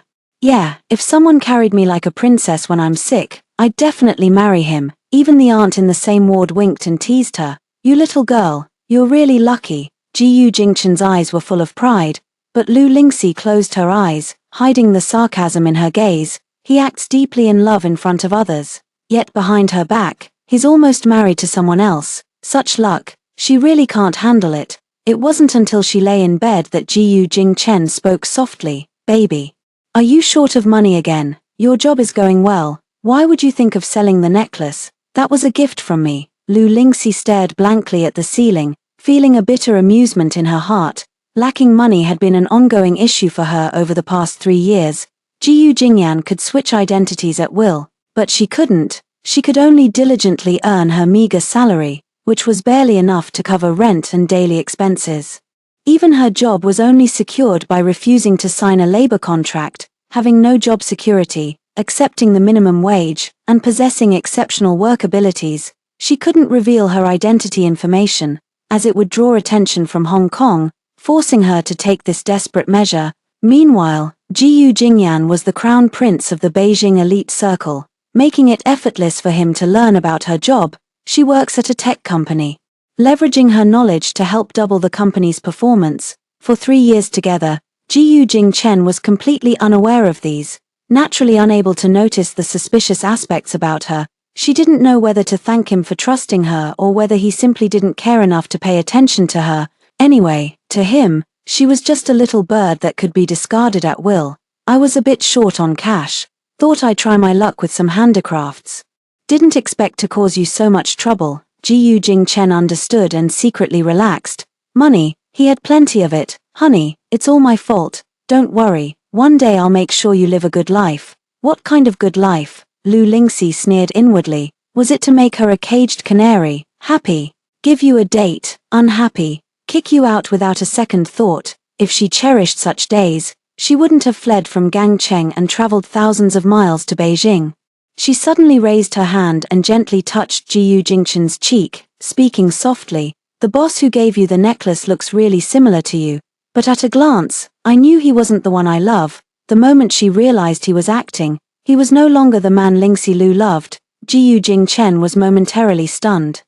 if someone carried me like a princess when I'm sick, I'd definitely marry him." Even the aunt in the same ward winked and teased her. "You little girl, you're really lucky." Ji Jingchen's eyes were full of pride, but Lu Lingxi closed her eyes, hiding the sarcasm in her gaze. He acts deeply in love in front of others, yet behind her back, he's almost married to someone else. Such luck, she really can't handle it. It wasn't until she lay in bed that Ji Jingchen spoke softly. "Baby, are you short of money again? Your job is going well. Why would you think of selling the necklace? That was a gift from me." Lu Lingxi stared blankly at the ceiling, feeling a bitter amusement in her heart. Lacking money had been an ongoing issue for her over the past 3 years. Ji Jingyan could switch identities at will, but she couldn't. She could only diligently earn her meager salary, which was barely enough to cover rent and daily expenses. Even her job was only secured by refusing to sign a labor contract, having no job security, accepting the minimum wage, and possessing exceptional work abilities. She couldn't reveal her identity information, as it would draw attention from Hong Kong, forcing her to take this desperate measure. Meanwhile, Ji Jingyan was the crown prince of the Beijing elite circle, making it effortless for him to learn about her job. She works at a tech company, leveraging her knowledge to help double the company's performance. For 3 years together, Ji Jingchen was completely unaware of these. Naturally unable to notice the suspicious aspects about her, she didn't know whether to thank him for trusting her or whether he simply didn't care enough to pay attention to her. Anyway, to him, she was just a little bird that could be discarded at will. "I was a bit short on cash. Thought I'd try my luck with some handicrafts. Didn't expect to cause you so much trouble." Ji Jingchen understood and secretly relaxed. Money, he had plenty of it. "Honey, it's all my fault. Don't worry, one day I'll make sure you live a good life." What kind of good life? Lu Lingxi sneered inwardly. Was it to make her a caged canary? Happy? Give you a date? Unhappy? Kick you out without a second thought? If she cherished such days, she wouldn't have fled from Gangcheng and traveled thousands of miles to Beijing. She suddenly raised her hand and gently touched Ji Jingchen's cheek, speaking softly. "The boss who gave you the necklace looks really similar to you, but at a glance, I knew he wasn't the one I love." The moment she realized he was acting, he was no longer the man Lingxi Lu loved. Ji Jingchen was momentarily stunned.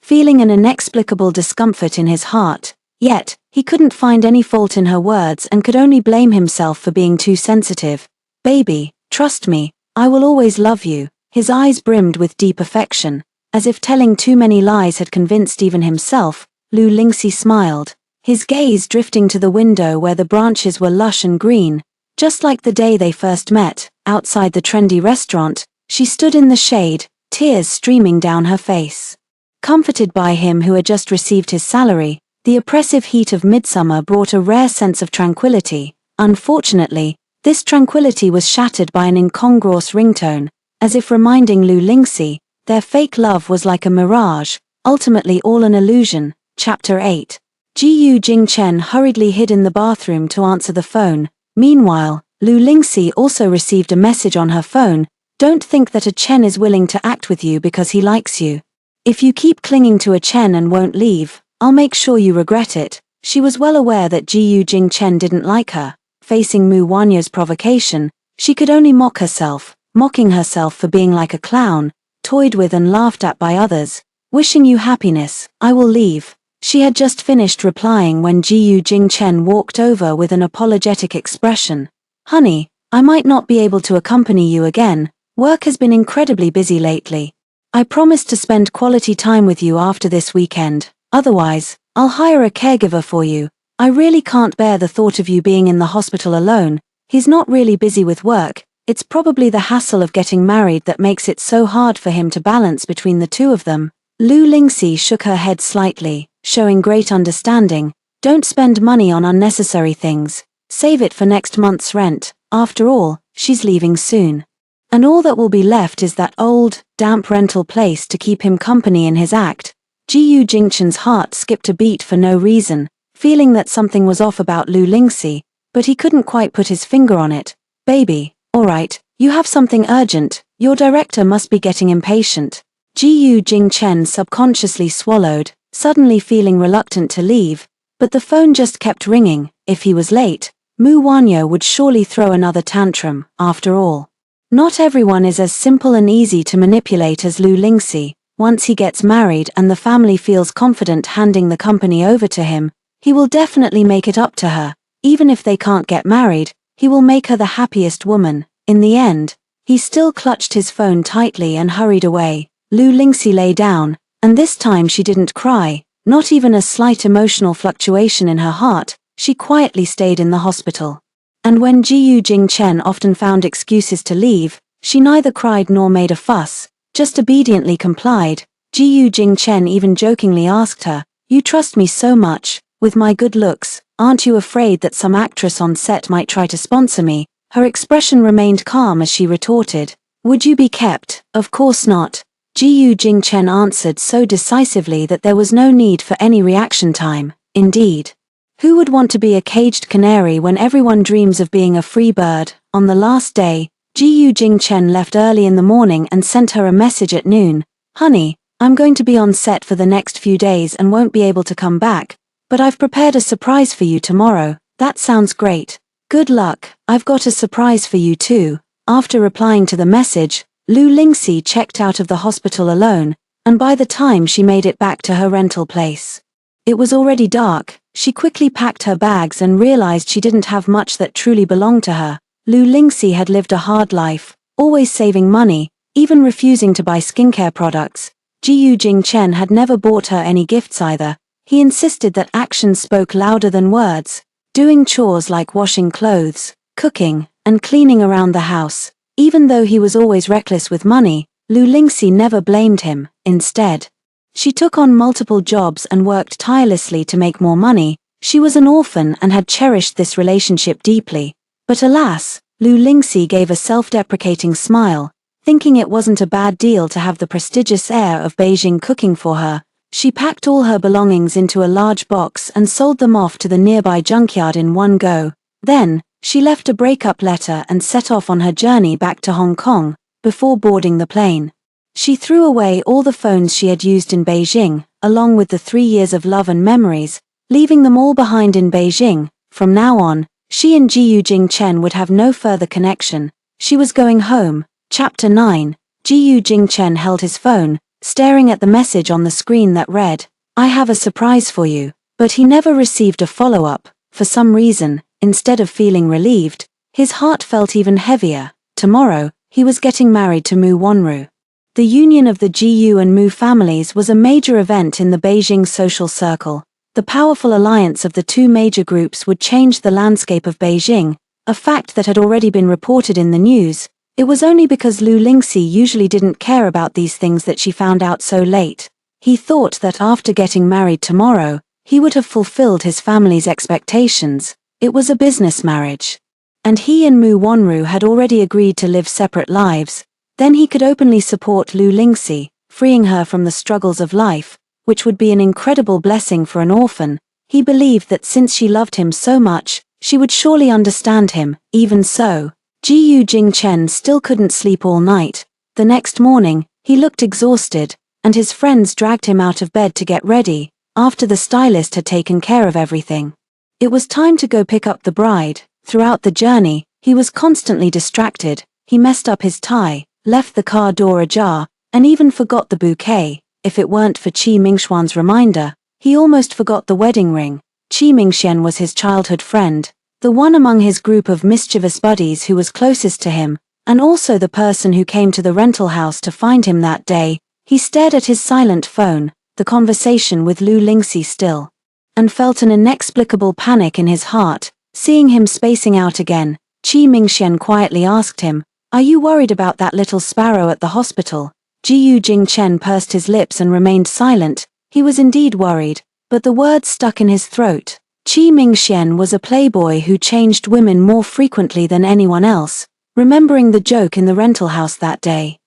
Feeling an inexplicable discomfort in his heart, Yet, he couldn't find any fault in her words and could only blame himself for being too sensitive. "Baby, trust me, I will always love you." His eyes brimmed with deep affection. As if telling too many lies had convinced even himself, Lu Lingxi smiled, his gaze drifting to the window where the branches were lush and green. Just like the day they first met, outside the trendy restaurant, she stood in the shade, tears streaming down her face. Comforted by him who had just received his salary, the oppressive heat of midsummer brought a rare sense of tranquility. Unfortunately, this tranquility was shattered by an incongruous ringtone, as if reminding Lu Lingxi, their fake love was like a mirage, ultimately all an illusion. Chapter 8. Jiyu Jingchen hurriedly hid in the bathroom to answer the phone. Meanwhile, Lu Lingxi also received a message on her phone. "Don't think that a Chen is willing to act with you because he likes you. If you keep clinging to a Chen and won't leave, I'll make sure you regret it." She was well aware that Jiyu Jingchen didn't like her. Facing Mu Wanya's provocation, she could only mock herself, mocking herself for being like a clown, toyed with and laughed at by others. "Wishing you happiness, I will leave." She had just finished replying when Jiyu Jingchen walked over with an apologetic expression. "Honey, I might not be able to accompany you again. Work has been incredibly busy lately. I promised to spend quality time with you after this weekend. Otherwise, I'll hire a caregiver for you. I really can't bear the thought of you being in the hospital alone." He's not really busy with work. It's probably the hassle of getting married that makes it so hard for him to balance between the two of them. Lu Lingxi shook her head slightly, showing great understanding. "Don't spend money on unnecessary things. Save it for next month's rent. After all, she's leaving soon. And all that will be left is that old, damp rental place to keep him company in his act." Jiyu Jingchen's heart skipped a beat for no reason, feeling that something was off about Lu Lingxi, but he couldn't quite put his finger on it. "Baby, alright, you have something urgent. Your director must be getting impatient." Jiyu Jingchen subconsciously swallowed, suddenly feeling reluctant to leave, but the phone just kept ringing. If he was late, Mu Wanya would surely throw another tantrum. After all, not everyone is as simple and easy to manipulate as Lu Lingxi. Once he gets married and the family feels confident handing the company over to him, he will definitely make it up to her. Even if they can't get married, he will make her the happiest woman. In the end, he still clutched his phone tightly and hurried away. Lu Lingxi lay down, and this time she didn't cry, not even a slight emotional fluctuation in her heart. She quietly stayed in the hospital. And when Jiyu Jingchen often found excuses to leave, she neither cried nor made a fuss, just obediently complied. Jiyu Jingchen even jokingly asked her, "You trust me so much, with my good looks, aren't you afraid that some actress on set might try to sponsor me?" Her expression remained calm as she retorted, "Would you be kept? Of course not." Jiyu Jingchen answered so decisively that there was no need for any reaction time. Indeed, who would want to be a caged canary when everyone dreams of being a free bird? On the last day, Jiyu Jingchen left early in the morning and sent her a message at noon. "Honey, I'm going to be on set for the next few days and won't be able to come back, but I've prepared a surprise for you tomorrow." "That sounds great. Good luck. I've got a surprise for you too." After replying to the message, Lu Lingxi checked out of the hospital alone, and by the time she made it back to her rental place, it was already dark. She quickly packed her bags and realized she didn't have much that truly belonged to her. Lu Lingxi had lived a hard life, always saving money, even refusing to buy skincare products. Jiyu Jingchen had never bought her any gifts either. He insisted that actions spoke louder than words, doing chores like washing clothes, cooking, and cleaning around the house. Even though he was always reckless with money, Lu Lingxi never blamed him. Instead, she took on multiple jobs and worked tirelessly to make more money. She was an orphan and had cherished this relationship deeply. But alas, Lu Lingxi gave a self-deprecating smile, thinking it wasn't a bad deal to have the prestigious heir of Beijing cooking for her. She packed all her belongings into a large box and sold them off to the nearby junkyard in one go. Then, she left a breakup letter and set off on her journey back to Hong Kong. Before boarding the plane, she threw away all the phones she had used in Beijing, along with the 3 years of love and memories, leaving them all behind in Beijing. From now on, she and Jiyu Jingchen would have no further connection. She was going home. Chapter 9. Jiyu Jingchen held his phone, staring at the message on the screen that read, "I have a surprise for you." But he never received a follow-up. For some reason, instead of feeling relieved, his heart felt even heavier. Tomorrow, he was getting married to Mu Wonru. The union of the Jiyu and Mu families was a major event in the Beijing social circle. The powerful alliance of the two major groups would change the landscape of Beijing, a fact that had already been reported in the news. It was only because Lu Lingxi usually didn't care about these things that she found out so late. He thought that after getting married tomorrow, he would have fulfilled his family's expectations. It was a business marriage. And he and Mu Wonru had already agreed to live separate lives. Then he could openly support Lu Lingxi, freeing her from the struggles of life, which would be an incredible blessing for an orphan. He believed that since she loved him so much, she would surely understand him. Even so, Jiyu Jingchen still couldn't sleep all night. The next morning, he looked exhausted, and his friends dragged him out of bed to get ready, after the stylist had taken care of everything. It was time to go pick up the bride. Throughout the journey, he was constantly distracted. He messed up his tie, left the car door ajar, and even forgot the bouquet. If it weren't for Qi Mingxuan's reminder, he almost forgot the wedding ring. Qi Mingxian was his childhood friend, the one among his group of mischievous buddies who was closest to him, and also the person who came to the rental house to find him that day. He stared at his silent phone, the conversation with Lu Lingxi still, and felt an inexplicable panic in his heart. Seeing him spacing out again, Qi Mingxian quietly asked him, "Are you worried about that little sparrow at the hospital?" Jiyu Jingchen pursed his lips and remained silent. He was indeed worried, but the words stuck in his throat. Qi Mingxian was a playboy who changed women more frequently than anyone else. Remembering the joke in the rental house that day,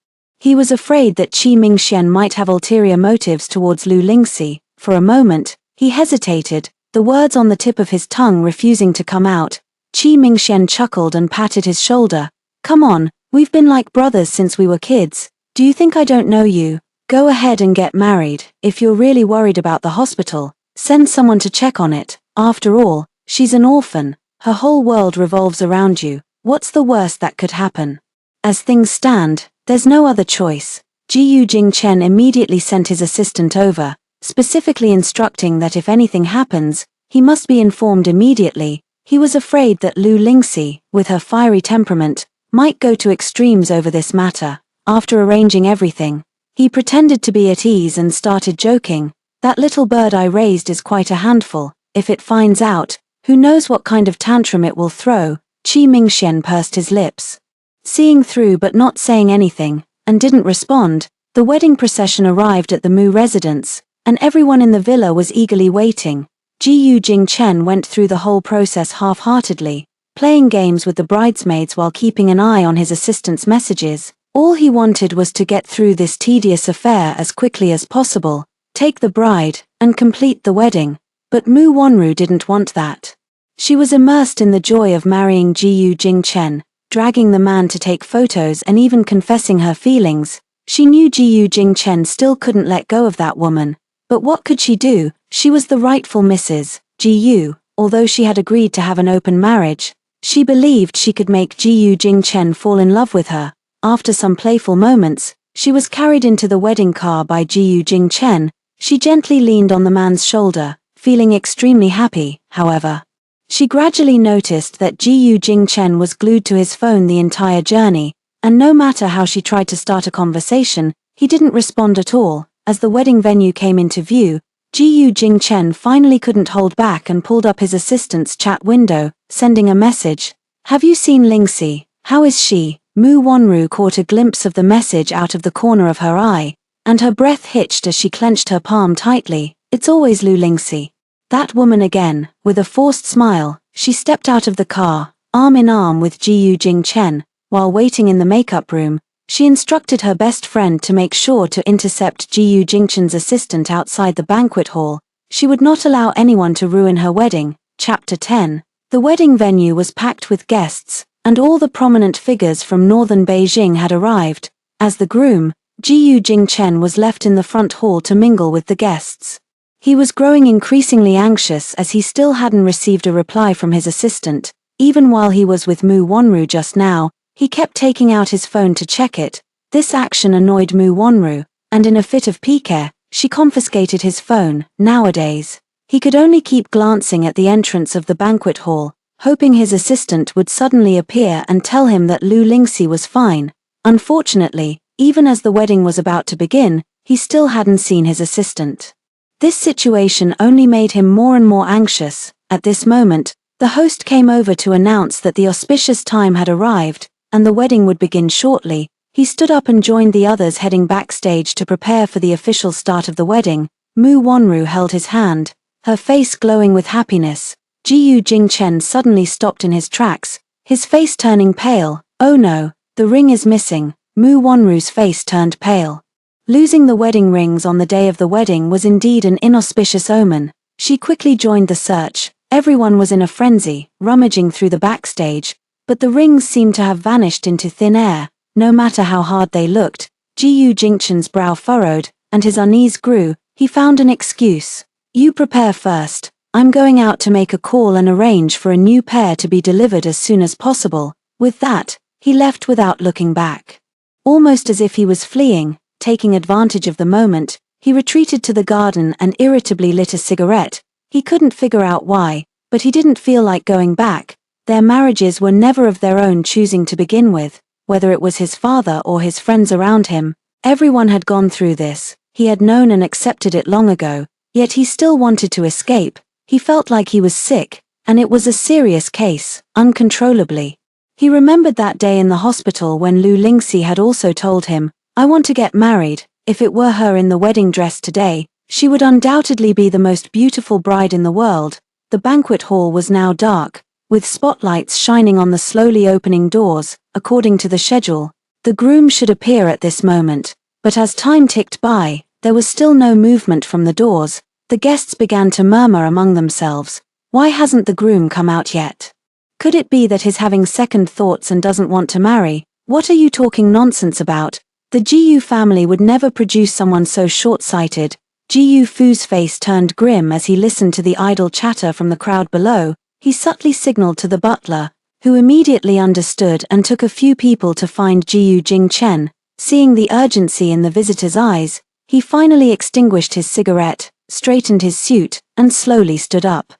he was afraid that Qi Mingxian might have ulterior motives towards Lu Lingxi. For a moment, he hesitated, the words on the tip of his tongue refusing to come out. Qi Mingxian chuckled and patted his shoulder. "Come on, we've been like brothers since we were kids. Do you think I don't know you? Go ahead and get married. If you're really worried about the hospital, send someone to check on it. After all, she's an orphan. Her whole world revolves around you. What's the worst that could happen? As things stand, there's no other choice." Jiyu Jingchen immediately sent his assistant over, specifically instructing that if anything happens, he must be informed immediately. He was afraid that Lu Lingxi, with her fiery temperament, might go to extremes over this matter. After arranging everything, he pretended to be at ease and started joking. "That little bird I raised is quite a handful. If it finds out, who knows what kind of tantrum it will throw." Qi Mingxian pursed his lips, seeing through but not saying anything, and didn't respond. The wedding procession arrived at the Mu residence, and everyone in the villa was eagerly waiting. Jiyu Jingchen went through the whole process half-heartedly, playing games with the bridesmaids while keeping an eye on his assistant's messages. All he wanted was to get through this tedious affair as quickly as possible, take the bride, and complete the wedding. But Mu Wonru didn't want that. She was immersed in the joy of marrying Jiyu Jingchen, dragging the man to take photos and even confessing her feelings. She knew Jiyu Jingchen still couldn't let go of that woman. But what could she do? She was the rightful Mrs. Jiyu. Although she had agreed to have an open marriage, she believed she could make Jiyu Jingchen fall in love with her. After some playful moments, she was carried into the wedding car by Jiyu Jingchen. She gently leaned on the man's shoulder, feeling extremely happy. However, she gradually noticed that Jiyu Jingchen was glued to his phone the entire journey, and no matter how she tried to start a conversation, he didn't respond at all. As the wedding venue came into view, Jiyu Jingchen finally couldn't hold back and pulled up his assistant's chat window, sending a message. "Have you seen Lingxi? How is she?" Mu Wonru caught a glimpse of the message out of the corner of her eye, and her breath hitched as she clenched her palm tightly. "It's always Lu Lingxi. That woman again." With a forced smile, she stepped out of the car, arm in arm with Jiyu Jingchen. While waiting in the makeup room, she instructed her best friend to make sure to intercept Jiyu Jingchen's assistant outside the banquet hall. She would not allow anyone to ruin her wedding. Chapter 10. The wedding venue was packed with guests, and all the prominent figures from northern Beijing had arrived. As the groom, Jiyu Jingchen was left in the front hall to mingle with the guests. He was growing increasingly anxious as he still hadn't received a reply from his assistant. Even while he was with Mu Wonru just now, he kept taking out his phone to check it. This action annoyed Mu Wonru, and in a fit of pique, she confiscated his phone. Nowadays, He could only keep glancing at the entrance of the banquet hall, hoping his assistant would suddenly appear and tell him that Lu Lingxi was fine. Unfortunately, even as the wedding was about to begin, he still hadn't seen his assistant. This situation only made him more and more anxious. At this moment, the host came over to announce that the auspicious time had arrived, and the wedding would begin shortly. He stood up and joined the others heading backstage to prepare for the official start of the wedding. Mu Wanru held his hand, her face glowing with happiness. Jiyu Jingchen suddenly stopped in his tracks, his face turning pale. Oh no, the ring is missing. Mu Wanru's face turned pale. Losing the wedding rings on the day of the wedding was indeed an inauspicious omen. She quickly joined the search. Everyone was in a frenzy, rummaging through the backstage, but the rings seemed to have vanished into thin air. No matter how hard they looked, Jiyu Jingchen's brow furrowed, and his unease grew. He found an excuse. You prepare first. I'm going out to make a call and arrange for a new pair to be delivered as soon as possible. With that, he left without looking back. Almost as if he was fleeing, taking advantage of the moment, he retreated to the garden and irritably lit a cigarette. He couldn't figure out why, but he didn't feel like going back. Their marriages were never of their own choosing to begin with, whether it was his father or his friends around him. Everyone had gone through this. He had known and accepted it long ago, yet he still wanted to escape. He felt like he was sick, and it was a serious case, uncontrollably. He remembered that day in the hospital when Lu Lingxi had also told him, "I want to get married." If it were her in the wedding dress today, she would undoubtedly be the most beautiful bride in the world. The banquet hall was now dark, with spotlights shining on the slowly opening doors. According to the schedule, the groom should appear at this moment, but as time ticked by, there was still no movement from the doors. The guests began to murmur among themselves. Why hasn't the groom come out yet? Could it be that he's having second thoughts and doesn't want to marry? What are you talking nonsense about? The Jiyu family would never produce someone so short-sighted. Jiyu Fu's face turned grim as he listened to the idle chatter from the crowd below. He subtly signaled to the butler, who immediately understood and took a few people to find Jiyu Jingchen. Seeing the urgency in the visitor's eyes, he finally extinguished his cigarette, straightened his suit, and slowly stood up.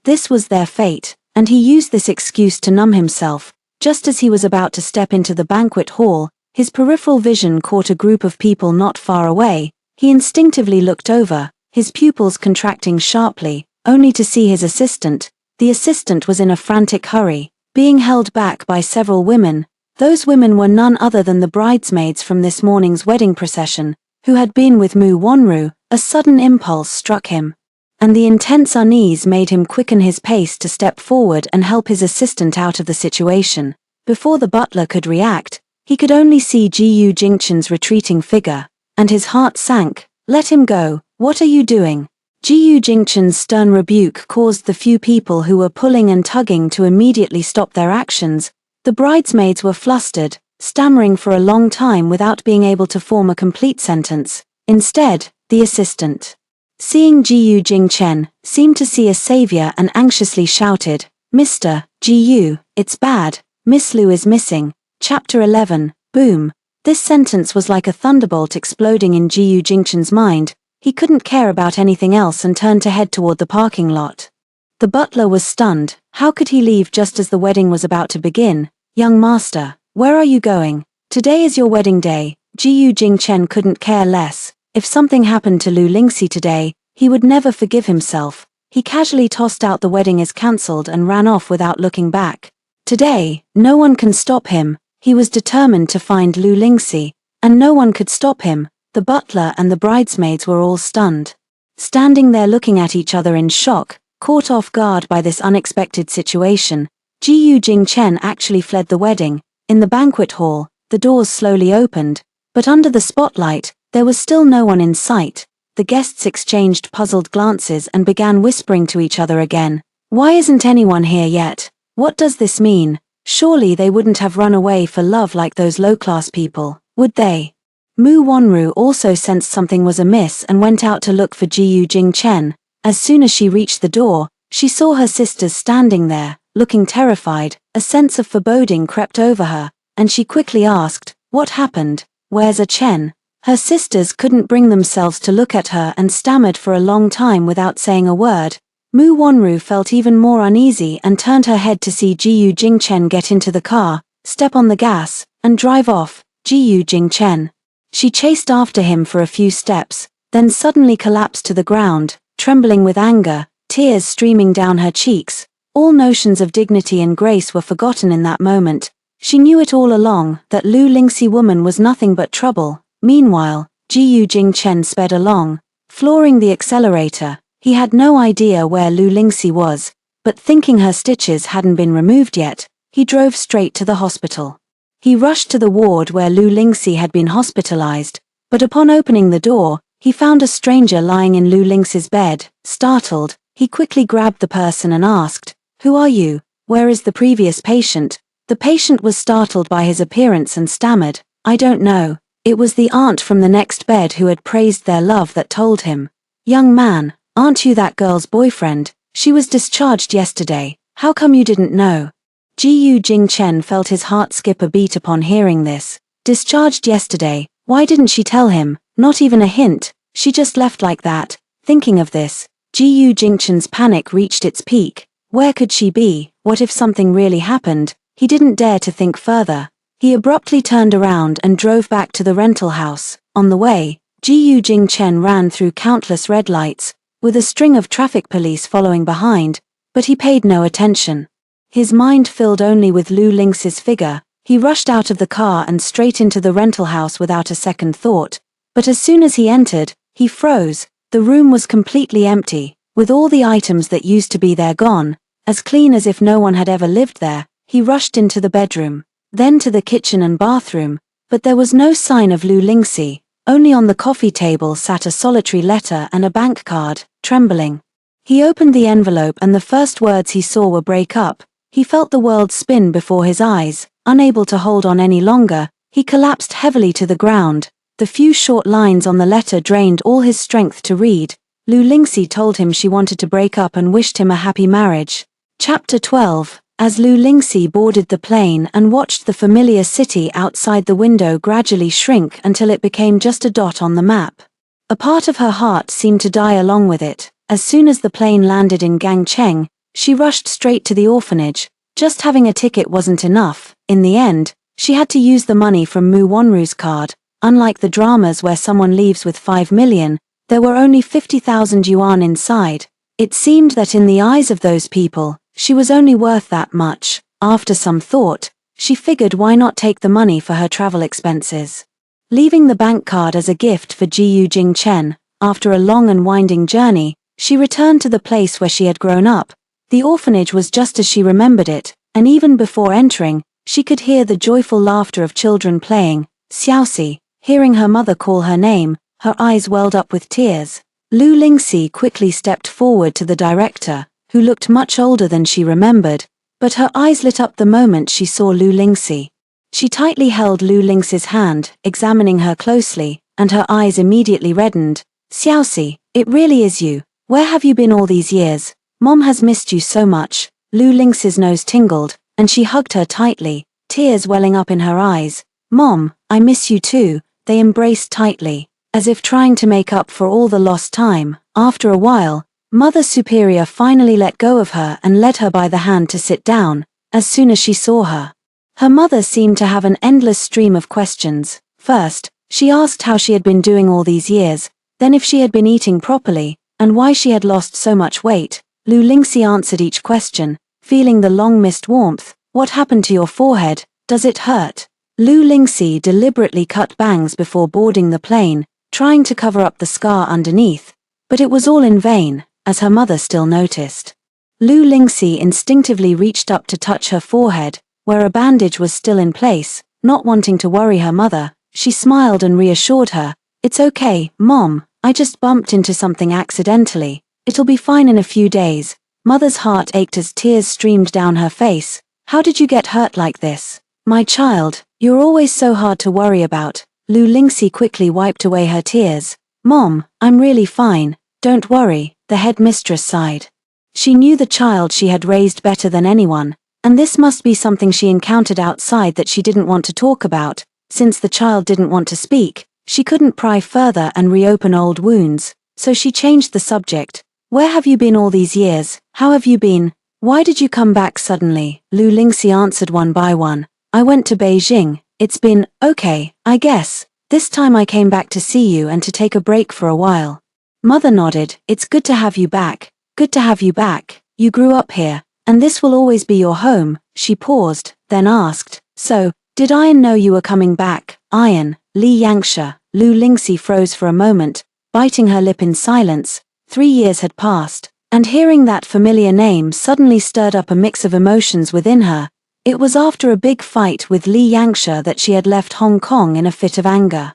This was their fate, and he used this excuse to numb himself. Just as he was about to step into the banquet hall, his peripheral vision caught a group of people not far away. He instinctively looked over, his pupils contracting sharply, only to see his assistant. The assistant was in a frantic hurry, being held back by several women. Those women were none other than the bridesmaids from this morning's wedding procession, who had been with Mu Wanru. A sudden impulse struck him, and the intense unease made him quicken his pace to step forward and help his assistant out of the situation. Before the butler could react, he could only see Jiyu Jingchen's retreating figure, and his heart sank. Let him go. What are you doing? Jiyu Jingchen's stern rebuke caused the few people who were pulling and tugging to immediately stop their actions. The bridesmaids were flustered, stammering for a long time without being able to form a complete sentence. Instead, the assistant, seeing Jiyu Jingchen, seemed to see a savior and anxiously shouted, "Mr. Jiyu, it's bad. Miss Lu is missing." Chapter 11, Boom. This sentence was like a thunderbolt exploding in Jiyu Jingchen's mind. He couldn't care about anything else and turned to head toward the parking lot. The butler was stunned. How could he leave just as the wedding was about to begin? "Young master, where are you going? Today is your wedding day." Jiyu Jingchen couldn't care less. If something happened to Lu Lingxi today, he would never forgive himself. He casually tossed out "the wedding is cancelled" and ran off without looking back. Today, no one can stop him. He was determined to find Lu Lingxi, and no one could stop him. The butler and the bridesmaids were all stunned, standing there looking at each other in shock, caught off guard by this unexpected situation. Jiyu Jingchen actually fled the wedding. In the banquet hall, the doors slowly opened, but under the spotlight, there was still no one in sight. The guests exchanged puzzled glances and began whispering to each other again. Why isn't anyone here yet? What does this mean? Surely they wouldn't have run away for love like those low-class people, would they? Mu Wanru also sensed something was amiss and went out to look for Jiyu Jingchen. As soon as she reached the door, she saw her sisters standing there, looking terrified. A sense of foreboding crept over her, and she quickly asked, "What happened? Where's Chen?" Her sisters couldn't bring themselves to look at her and stammered for a long time without saying a word. Mu Wonru felt even more uneasy and turned her head to see Jiyu Jingchen get into the car, step on the gas, and drive off. Jiyu Jingchen. She chased after him for a few steps, then suddenly collapsed to the ground, trembling with anger, tears streaming down her cheeks. All notions of dignity and grace were forgotten in that moment. She knew it all along, that Lu Lingxi woman was nothing but trouble. Meanwhile, Jiyu Jingchen sped along, flooring the accelerator. He had no idea where Lu Lingxi was, but thinking her stitches hadn't been removed yet, he drove straight to the hospital. He rushed to the ward where Lu Lingxi had been hospitalized, but upon opening the door, he found a stranger lying in Lu Lingxi's bed. Startled, he quickly grabbed the person and asked, "Who are you? Where is the previous patient?" The patient was startled by his appearance and stammered, "I don't know." It was the aunt from the next bed who had praised their love that told him, "Young man, aren't you that girl's boyfriend? She was discharged yesterday. How come you didn't know?" Jiyu Jingchen felt his heart skip a beat upon hearing this. Discharged yesterday, why didn't she tell him? Not even a hint, she just left like that. Thinking of this, Jiyu Jingchen's panic reached its peak. Where could she be? What if something really happened? He didn't dare to think further. He abruptly turned around and drove back to the rental house. On the way, Jiyu Jingchen ran through countless red lights, with a string of traffic police following behind, but he paid no attention. His mind filled only with Lu Lingxi's figure. He rushed out of the car and straight into the rental house without a second thought. But as soon as he entered, he froze. The room was completely empty, with all the items that used to be there gone, as clean as if no one had ever lived there. He rushed into the bedroom, then to the kitchen and bathroom, but there was no sign of Lu Lingxi. Only on the coffee table sat a solitary letter and a bank card. Trembling, he opened the envelope and the first words he saw were "break up." He felt the world spin before his eyes. Unable to hold on any longer, he collapsed heavily to the ground. The few short lines on the letter drained all his strength to read. Lu Lingxi told him she wanted to break up and wished him a happy marriage. Chapter 12. As Lu Lingxi boarded the plane and watched the familiar city outside the window gradually shrink until it became just a dot on the map, a part of her heart seemed to die along with it. As soon as the plane landed in Gangcheng, she rushed straight to the orphanage. Just having a ticket wasn't enough. In the end, she had to use the money from Mu Wonru's card. Unlike the dramas where someone leaves with 5 million, there were only 50,000 yuan inside. It seemed that in the eyes of those people, she was only worth that much. After some thought, she figured why not take the money for her travel expenses. Leaving the bank card as a gift for Jiyu Jingchen, after a long and winding journey, she returned to the place where she had grown up. The orphanage was just as she remembered it, and even before entering, she could hear the joyful laughter of children playing. Xiaoxi, hearing her mother call her name, her eyes welled up with tears. Lu Lingxi quickly stepped forward to the director, who looked much older than she remembered, but her eyes lit up the moment she saw Lu Lingxi. She tightly held Lu Lingxi's hand, examining her closely, and her eyes immediately reddened. "Xiaoxi, it really is you. Where have you been all these years? Mom has missed you so much." Lu Lingxi's nose tingled, and she hugged her tightly, tears welling up in her eyes. "Mom, I miss you too." They embraced tightly, as if trying to make up for all the lost time. After a while, Mother Superior finally let go of her and led her by the hand to sit down. As soon as she saw her, her mother seemed to have an endless stream of questions. First, she asked how she had been doing all these years, then if she had been eating properly, and why she had lost so much weight. Lu Lingxi answered each question, feeling the long-missed warmth. "What happened to your forehead? Does it hurt?" Lu Lingxi deliberately cut bangs before boarding the plane, trying to cover up the scar underneath, but it was all in vain, as her mother still noticed. Lu Lingxi instinctively reached up to touch her forehead, where a bandage was still in place. Not wanting to worry her mother, she smiled and reassured her. "It's okay, Mom, I just bumped into something accidentally. It'll be fine in a few days." Mother's heart ached as tears streamed down her face. "How did you get hurt like this? My child, you're always so hard to worry about." Lu Lingxi quickly wiped away her tears. "Mom, I'm really fine, don't worry," the headmistress sighed. She knew the child she had raised better than anyone, and this must be something she encountered outside that she didn't want to talk about. Since the child didn't want to speak, She couldn't pry further and reopen old wounds, so she changed the subject. Where have you been all these years? How have you been? Why did you come back suddenly? Lu Lingxi answered one by one. I went to Beijing. It's been, okay, I guess. This time I came back to see you and to take a break for a while. Mother nodded. It's good to have you back. Good to have you back. You grew up here, and this will always be your home. She paused, then asked, so, did Ian know you were coming back? Ian, Li Yangsha. Lu Lingxi froze for a moment, biting her lip in silence. 3 years had passed, and hearing that familiar name suddenly stirred up a mix of emotions within her. It was after a big fight with Li Yangsha that she had left Hong Kong in a fit of anger.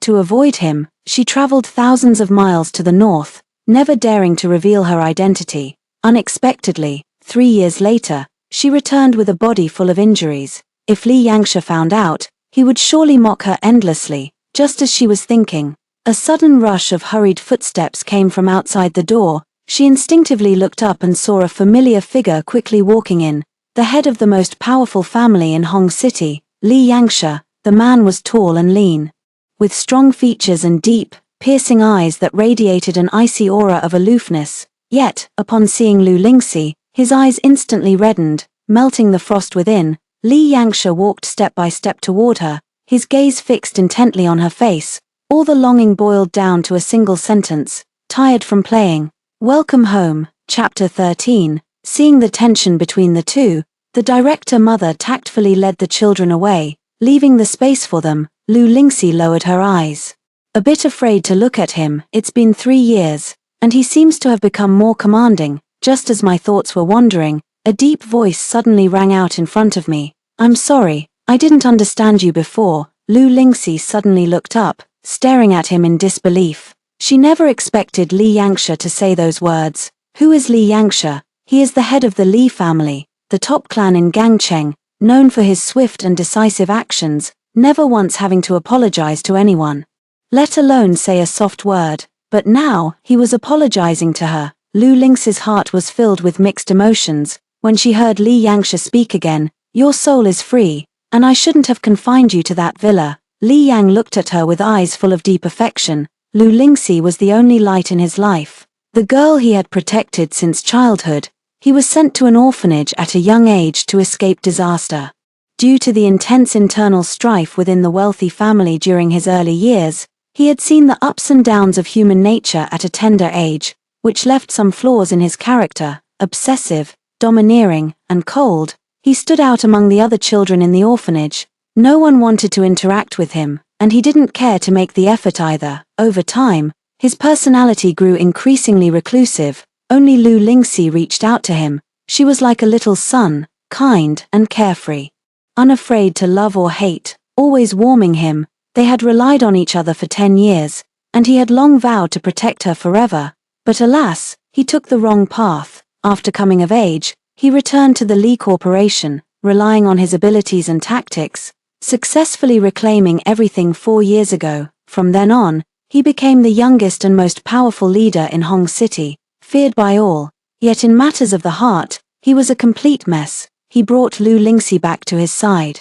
To avoid him, she traveled thousands of miles to the north, never daring to reveal her identity. Unexpectedly, 3 years later, she returned with a body full of injuries. If Li Yangsha found out, he would surely mock her endlessly. Just as she was thinking, a sudden rush of hurried footsteps came from outside the door. She instinctively looked up and saw a familiar figure quickly walking in, the head of the most powerful family in Hong City, Li Yangsha. The man was tall and lean, with strong features and deep, piercing eyes that radiated an icy aura of aloofness. Yet, upon seeing Lu Lingxi, his eyes instantly reddened, melting the frost within. Li Yangsha walked step by step toward her, his gaze fixed intently on her face. All the longing boiled down to a single sentence, tired from playing. Welcome home. Chapter 13. Seeing the tension between the two, the director mother tactfully led the children away, leaving the space for them. Lu Lingxi lowered her eyes, a bit afraid to look at him. It's been 3 years, and he seems to have become more commanding. Just as my thoughts were wandering, a deep voice suddenly rang out in front of me. I'm sorry, I didn't understand you before. Lu Lingxi suddenly looked up, staring at him in disbelief. She never expected Li Yangsha to say those words. Who is Li Yangsha? He is the head of the Li family, the top clan in Gangcheng, known for his swift and decisive actions, never once having to apologize to anyone, let alone say a soft word. But now, he was apologizing to her. Lu Lingxi's heart was filled with mixed emotions when she heard Li Yangsha speak again. Your soul is free, and I shouldn't have confined you to that villa. Li Yang looked at her with eyes full of deep affection. Lu Lingxi was the only light in his life, the girl he had protected since childhood. He was sent to an orphanage at a young age to escape disaster. Due to the intense internal strife within the wealthy family during his early years, he had seen the ups and downs of human nature at a tender age, which left some flaws in his character. Obsessive, domineering, and cold, he stood out among the other children in the orphanage. No one wanted to interact with him, and he didn't care to make the effort either. Over time, his personality grew increasingly reclusive. Only Lu Lingxi reached out to him. She was like a little son, kind and carefree, unafraid to love or hate, always warming him. They had relied on each other for 10 years, and he had long vowed to protect her forever. But alas, he took the wrong path. After coming of age, he returned to the Li Corporation, relying on his abilities and tactics, successfully reclaiming everything 4 years ago. From then on, he became the youngest and most powerful leader in Hong City, feared by all. Yet in matters of the heart, he was a complete mess. He brought Lu Lingxi back to his side,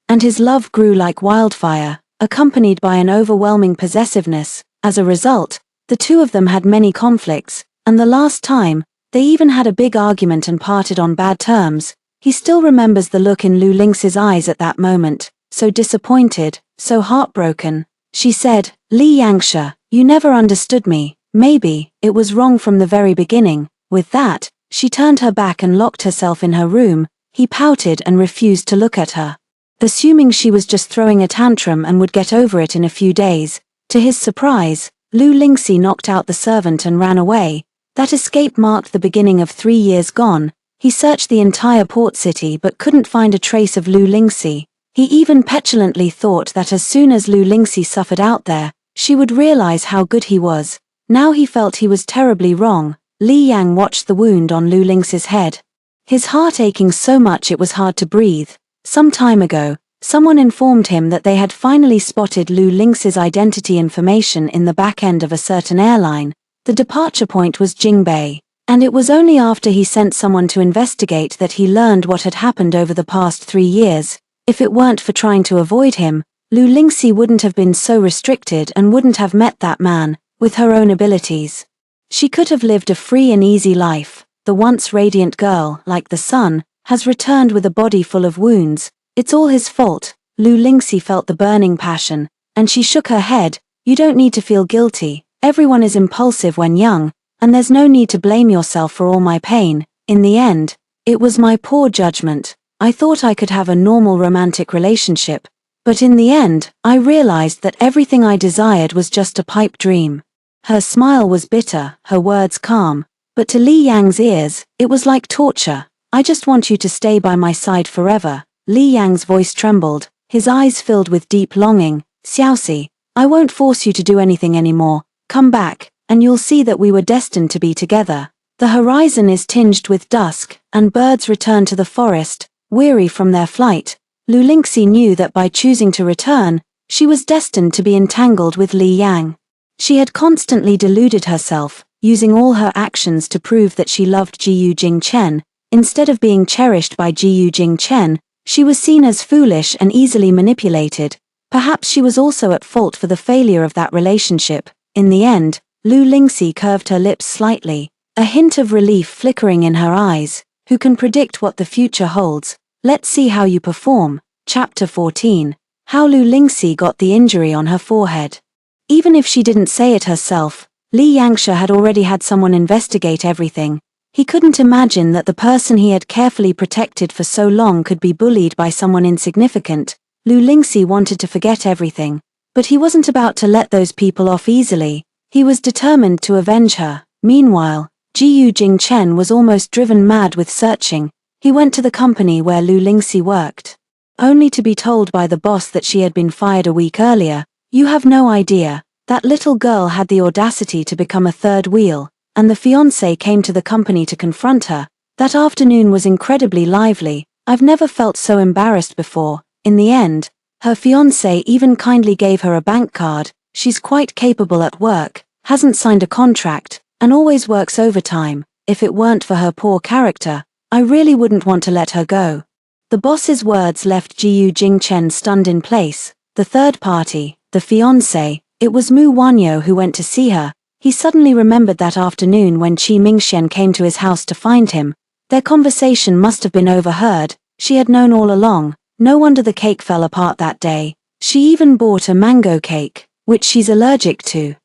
and his love grew like wildfire, accompanied by an overwhelming possessiveness. As a result, the two of them had many conflicts, and the last time, they even had a big argument and parted on bad terms. He still remembers the look in Lu Lingxi's eyes at that moment, so disappointed, so heartbroken. She said, Li Yangsha, you never understood me. Maybe it was wrong from the very beginning. With that, she turned her back and locked herself in her room. He pouted and refused to look at her, assuming she was just throwing a tantrum and would get over it in a few days. To his surprise, Lu Lingxi knocked out the servant and ran away. That escape marked the beginning of 3 years gone. He searched the entire port city but couldn't find a trace of Lu Lingxi. He even petulantly thought that as soon as Lu Lingxi suffered out there, she would realize how good he was. Now he felt he was terribly wrong. Li Yang watched the wound on Lu Lingxi's head, his heart aching so much it was hard to breathe. Some time ago, someone informed him that they had finally spotted Lu Lingxi's identity information in the back end of a certain airline. The departure point was Jingbei, and it was only after he sent someone to investigate that he learned what had happened over the past 3 years. If it weren't for trying to avoid him, Lu Lingxi wouldn't have been so restricted and wouldn't have met that man, with her own abilities. She could have lived a free and easy life. The once radiant girl, like the sun, has returned with a body full of wounds. It's all his fault. Lu Lingxi felt the burning passion, and she shook her head. You don't need to feel guilty. Everyone is impulsive when young, and there's no need to blame yourself for all my pain. In the end, it was my poor judgment. I thought I could have a normal romantic relationship, but in the end, I realized that everything I desired was just a pipe dream. Her smile was bitter, her words calm, but to Li Yang's ears, it was like torture. I just want you to stay by my side forever. Li Yang's voice trembled, his eyes filled with deep longing. Xiaoxi, I won't force you to do anything anymore. Come back, and you'll see that we were destined to be together. The horizon is tinged with dusk, and birds return to the forest, weary from their flight. Lu Lingxi knew that by choosing to return, she was destined to be entangled with Li Yang. She had constantly deluded herself, using all her actions to prove that she loved Jiyu Jingchen. Instead of being cherished by Jiyu Jingchen, she was seen as foolish and easily manipulated. Perhaps she was also at fault for the failure of that relationship. In the end, Lu Lingxi curved her lips slightly, a hint of relief flickering in her eyes. Who can predict what the future holds? Let's see how you perform. Chapter 14. How Lu Lingxi got the injury on her forehead. Even if she didn't say it herself, Li Yangsha had already had someone investigate everything. He couldn't imagine that the person he had carefully protected for so long could be bullied by someone insignificant. Lu Lingxi wanted to forget everything, but he wasn't about to let those people off easily. He was determined to avenge her. Meanwhile, Jiyu Jingchen was almost driven mad with searching. He went to the company where Lu Lingxi worked, only to be told by the boss that she had been fired a week earlier. You have no idea. That little girl had the audacity to become a third wheel, and the fiancé came to the company to confront her. That afternoon was incredibly lively. I've never felt so embarrassed before. In the end, her fiancé even kindly gave her a bank card. She's quite capable at work, hasn't signed a contract, and always works overtime. If it weren't for her poor character, I really wouldn't want to let her go. The boss's words left Jiyu Jingchen stunned in place. The third party, the fiancé, it was Mu Wanyo who went to see her. He suddenly remembered that afternoon when Qi Mingxian came to his house to find him. Their conversation must have been overheard. She had known all along. No wonder the cake fell apart that day. She even bought a mango cake, which she's allergic to.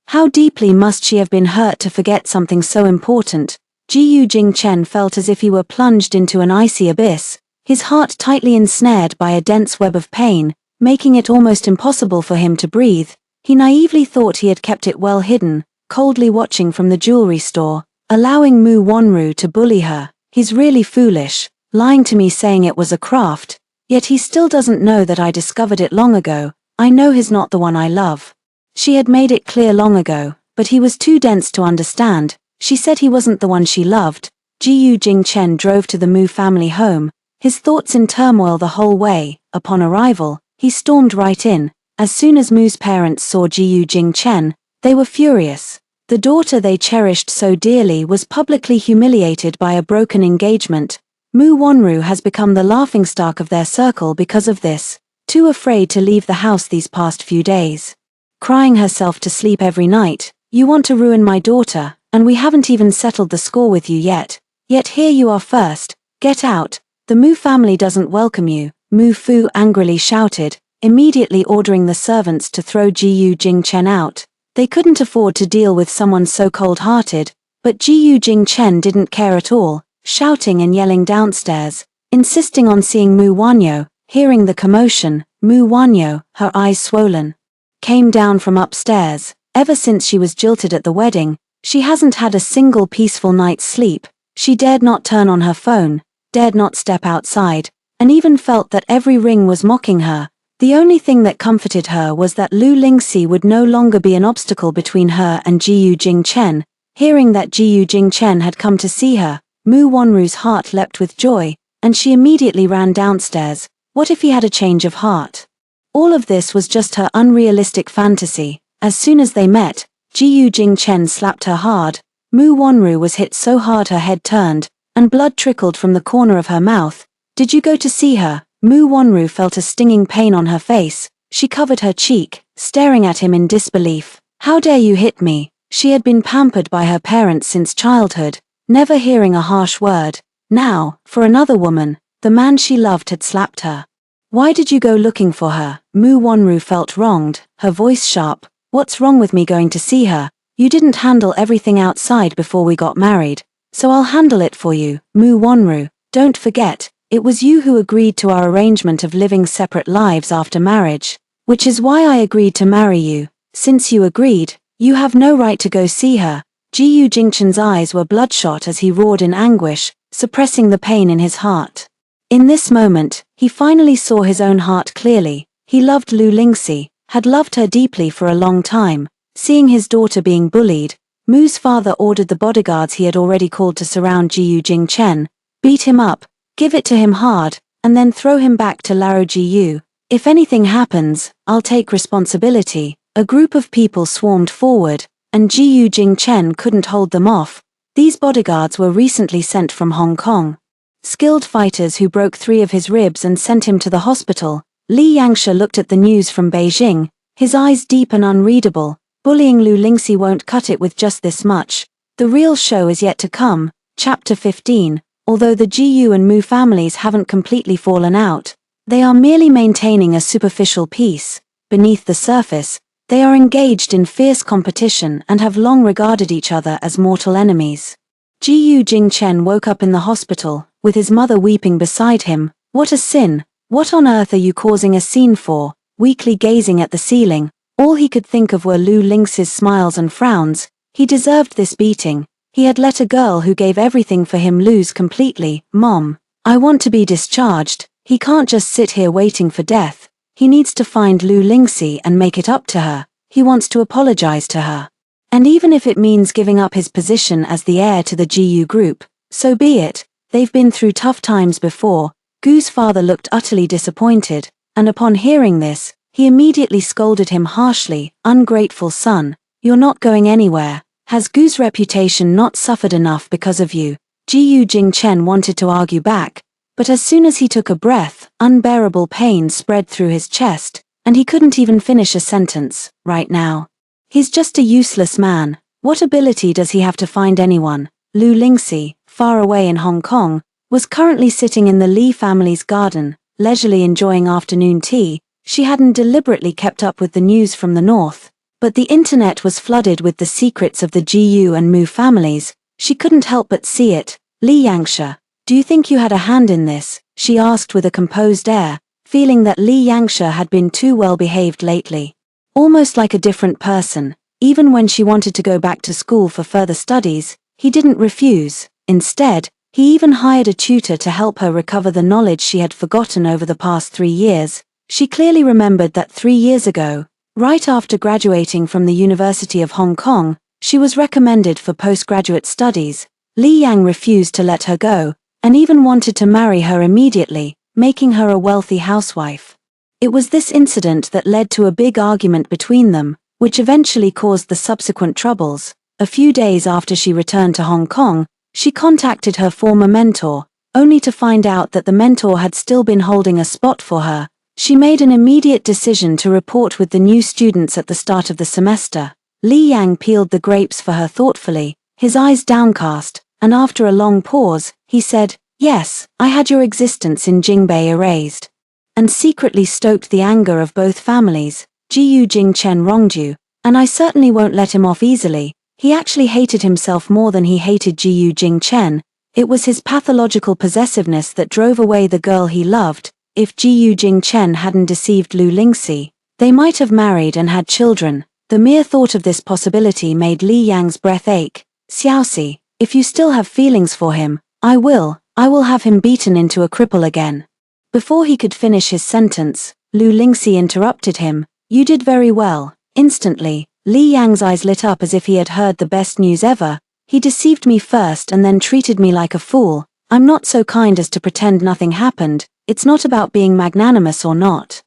How deeply must she have been hurt to forget something so important? Jiyu Jingchen felt as if he were plunged into an icy abyss, his heart tightly ensnared by a dense web of pain, making it almost impossible for him to breathe. He naively thought he had kept it well hidden, coldly watching from the jewelry store, allowing Mu Wanru to bully her. He's really foolish, lying to me saying it was a craft, yet he still doesn't know that I discovered it long ago. I know he's not the one I love. She had made it clear long ago, but he was too dense to understand. She said he wasn't the one she loved. Jiyu Jingchen drove to the Mu family home, his thoughts in turmoil the whole way. Upon arrival, he stormed right in. As soon as Mu's parents saw Jiyu Jingchen, they were furious. The daughter they cherished so dearly was publicly humiliated by a broken engagement. Mu Wanru has become the laughingstock of their circle because of this, too afraid to leave the house these past few days. Crying herself to sleep every night. You want to ruin my daughter, and we haven't even settled the score with you yet. Yet here you are first. Get out. The Mu family doesn't welcome you, Mu Fu angrily shouted, immediately ordering the servants to throw Jiyu Jingchen out. They couldn't afford to deal with someone so cold-hearted, but Jiyu Jingchen didn't care at all, shouting and yelling downstairs, insisting on seeing Mu Wanyo. Hearing the commotion, Mu Wanyo, her eyes swollen, came down from upstairs. Ever since she was jilted at the wedding, she hasn't had a single peaceful night's sleep. She dared not turn on her phone, dared not step outside, and even felt that every ring was mocking her. The only thing that comforted her was that Lu Lingxi would no longer be an obstacle between her and Jiyu Jingchen. Hearing that Jiyu Jingchen had come to see her, Mu Wanru's heart leapt with joy, and she immediately ran downstairs. What if he had a change of heart? All of this was just her unrealistic fantasy. As soon as they met, Jiyu Jingchen slapped her hard. Mu Wanru was hit so hard her head turned, and blood trickled from the corner of her mouth. Did you go to see her? Mu Wanru felt a stinging pain on her face. She covered her cheek, staring at him in disbelief. How dare you hit me? She had been pampered by her parents since childhood, never hearing a harsh word. Now, for another woman, the man she loved had slapped her. Why did you go looking for her? Mu Wonru felt wronged, her voice sharp. What's wrong with me going to see her? You didn't handle everything outside before we got married, so I'll handle it for you. Mu Wonru, don't forget, it was you who agreed to our arrangement of living separate lives after marriage, which is why I agreed to marry you. Since you agreed, you have no right to go see her. Jiyu Jingchen's eyes were bloodshot as he roared in anguish, suppressing the pain in his heart. In this moment, he finally saw his own heart clearly. He loved Lu Lingxi, had loved her deeply for a long time. Seeing his daughter being bullied, Mu's father ordered the bodyguards he had already called to surround Jiyu Jingchen, beat him up, give it to him hard, and then throw him back to Laro Jiyu. If anything happens, I'll take responsibility. A group of people swarmed forward, and Jiyu Jingchen couldn't hold them off. These bodyguards were recently sent from Hong Kong. Skilled fighters who broke 3 of his ribs and sent him to the hospital. Li Yangsha looked at the news from Beijing, his eyes deep and unreadable. Bullying Lu Lingxi won't cut it with just this much. The real show is yet to come. Chapter 15. Although the Jiyu and Mu families haven't completely fallen out, they are merely maintaining a superficial peace. Beneath the surface, they are engaged in fierce competition and have long regarded each other as mortal enemies. Jiyu Jingchen woke up in the hospital, with his mother weeping beside him. What a sin! What on earth are you causing a scene for? Weakly gazing at the ceiling, all he could think of were Lu Lingxi's smiles and frowns. He deserved this beating. He had let a girl who gave everything for him lose completely. Mom, I want to be discharged. He can't just sit here waiting for death. He needs to find Lu Lingxi and make it up to her. He wants to apologize to her. And even if it means giving up his position as the heir to the Jiyu group, so be it. They've been through tough times before. Gu's father looked utterly disappointed, and upon hearing this, he immediately scolded him harshly. Ungrateful son, you're not going anywhere. Has Gu's reputation not suffered enough because of you? Jiyu Jingchen wanted to argue back, but as soon as he took a breath, unbearable pain spread through his chest, and he couldn't even finish a sentence. Right now, he's just a useless man. What ability does he have to find anyone? Lu Lingxi, far away in Hong Kong, was currently sitting in the Li family's garden, leisurely enjoying afternoon tea. She hadn't deliberately kept up with the news from the north, but the internet was flooded with the secrets of the Jiyu and Mu families. She couldn't help but see it. Li Yangsha, do you think you had a hand in this? She asked with a composed air, feeling that Li Yangsha had been too well behaved lately. Almost like a different person. Even when she wanted to go back to school for further studies, he didn't refuse. Instead, he even hired a tutor to help her recover the knowledge she had forgotten over the past 3 years. She clearly remembered that 3 years ago, right after graduating from the University of Hong Kong, she was recommended for postgraduate studies. Li Yang refused to let her go, and even wanted to marry her immediately, making her a wealthy housewife. It was this incident that led to a big argument between them, which eventually caused the subsequent troubles. A few days after she returned to Hong Kong, she contacted her former mentor, only to find out that the mentor had still been holding a spot for her. She made an immediate decision to report with the new students at the start of the semester. Li Yang peeled the grapes for her thoughtfully, his eyes downcast, and after a long pause, he said, "Yes, I had your existence in Jingbei erased," and secretly stoked the anger of both families. Jiyu Jingchen wronged you, and I certainly won't let him off easily. He actually hated himself more than he hated Jiyu Jingchen. It was his pathological possessiveness that drove away the girl he loved. If Jiyu Jingchen hadn't deceived Lu Lingxi, they might have married and had children. The mere thought of this possibility made Li Yang's breath ache. "Xiaoxi, if you still have feelings for him, I will have him beaten into a cripple again." Before he could finish his sentence, Lu Lingxi interrupted him. "You did very well." Instantly, Li Yang's eyes lit up as if he had heard the best news ever. "He deceived me first and then treated me like a fool. I'm not so kind as to pretend nothing happened. It's not about being magnanimous or not.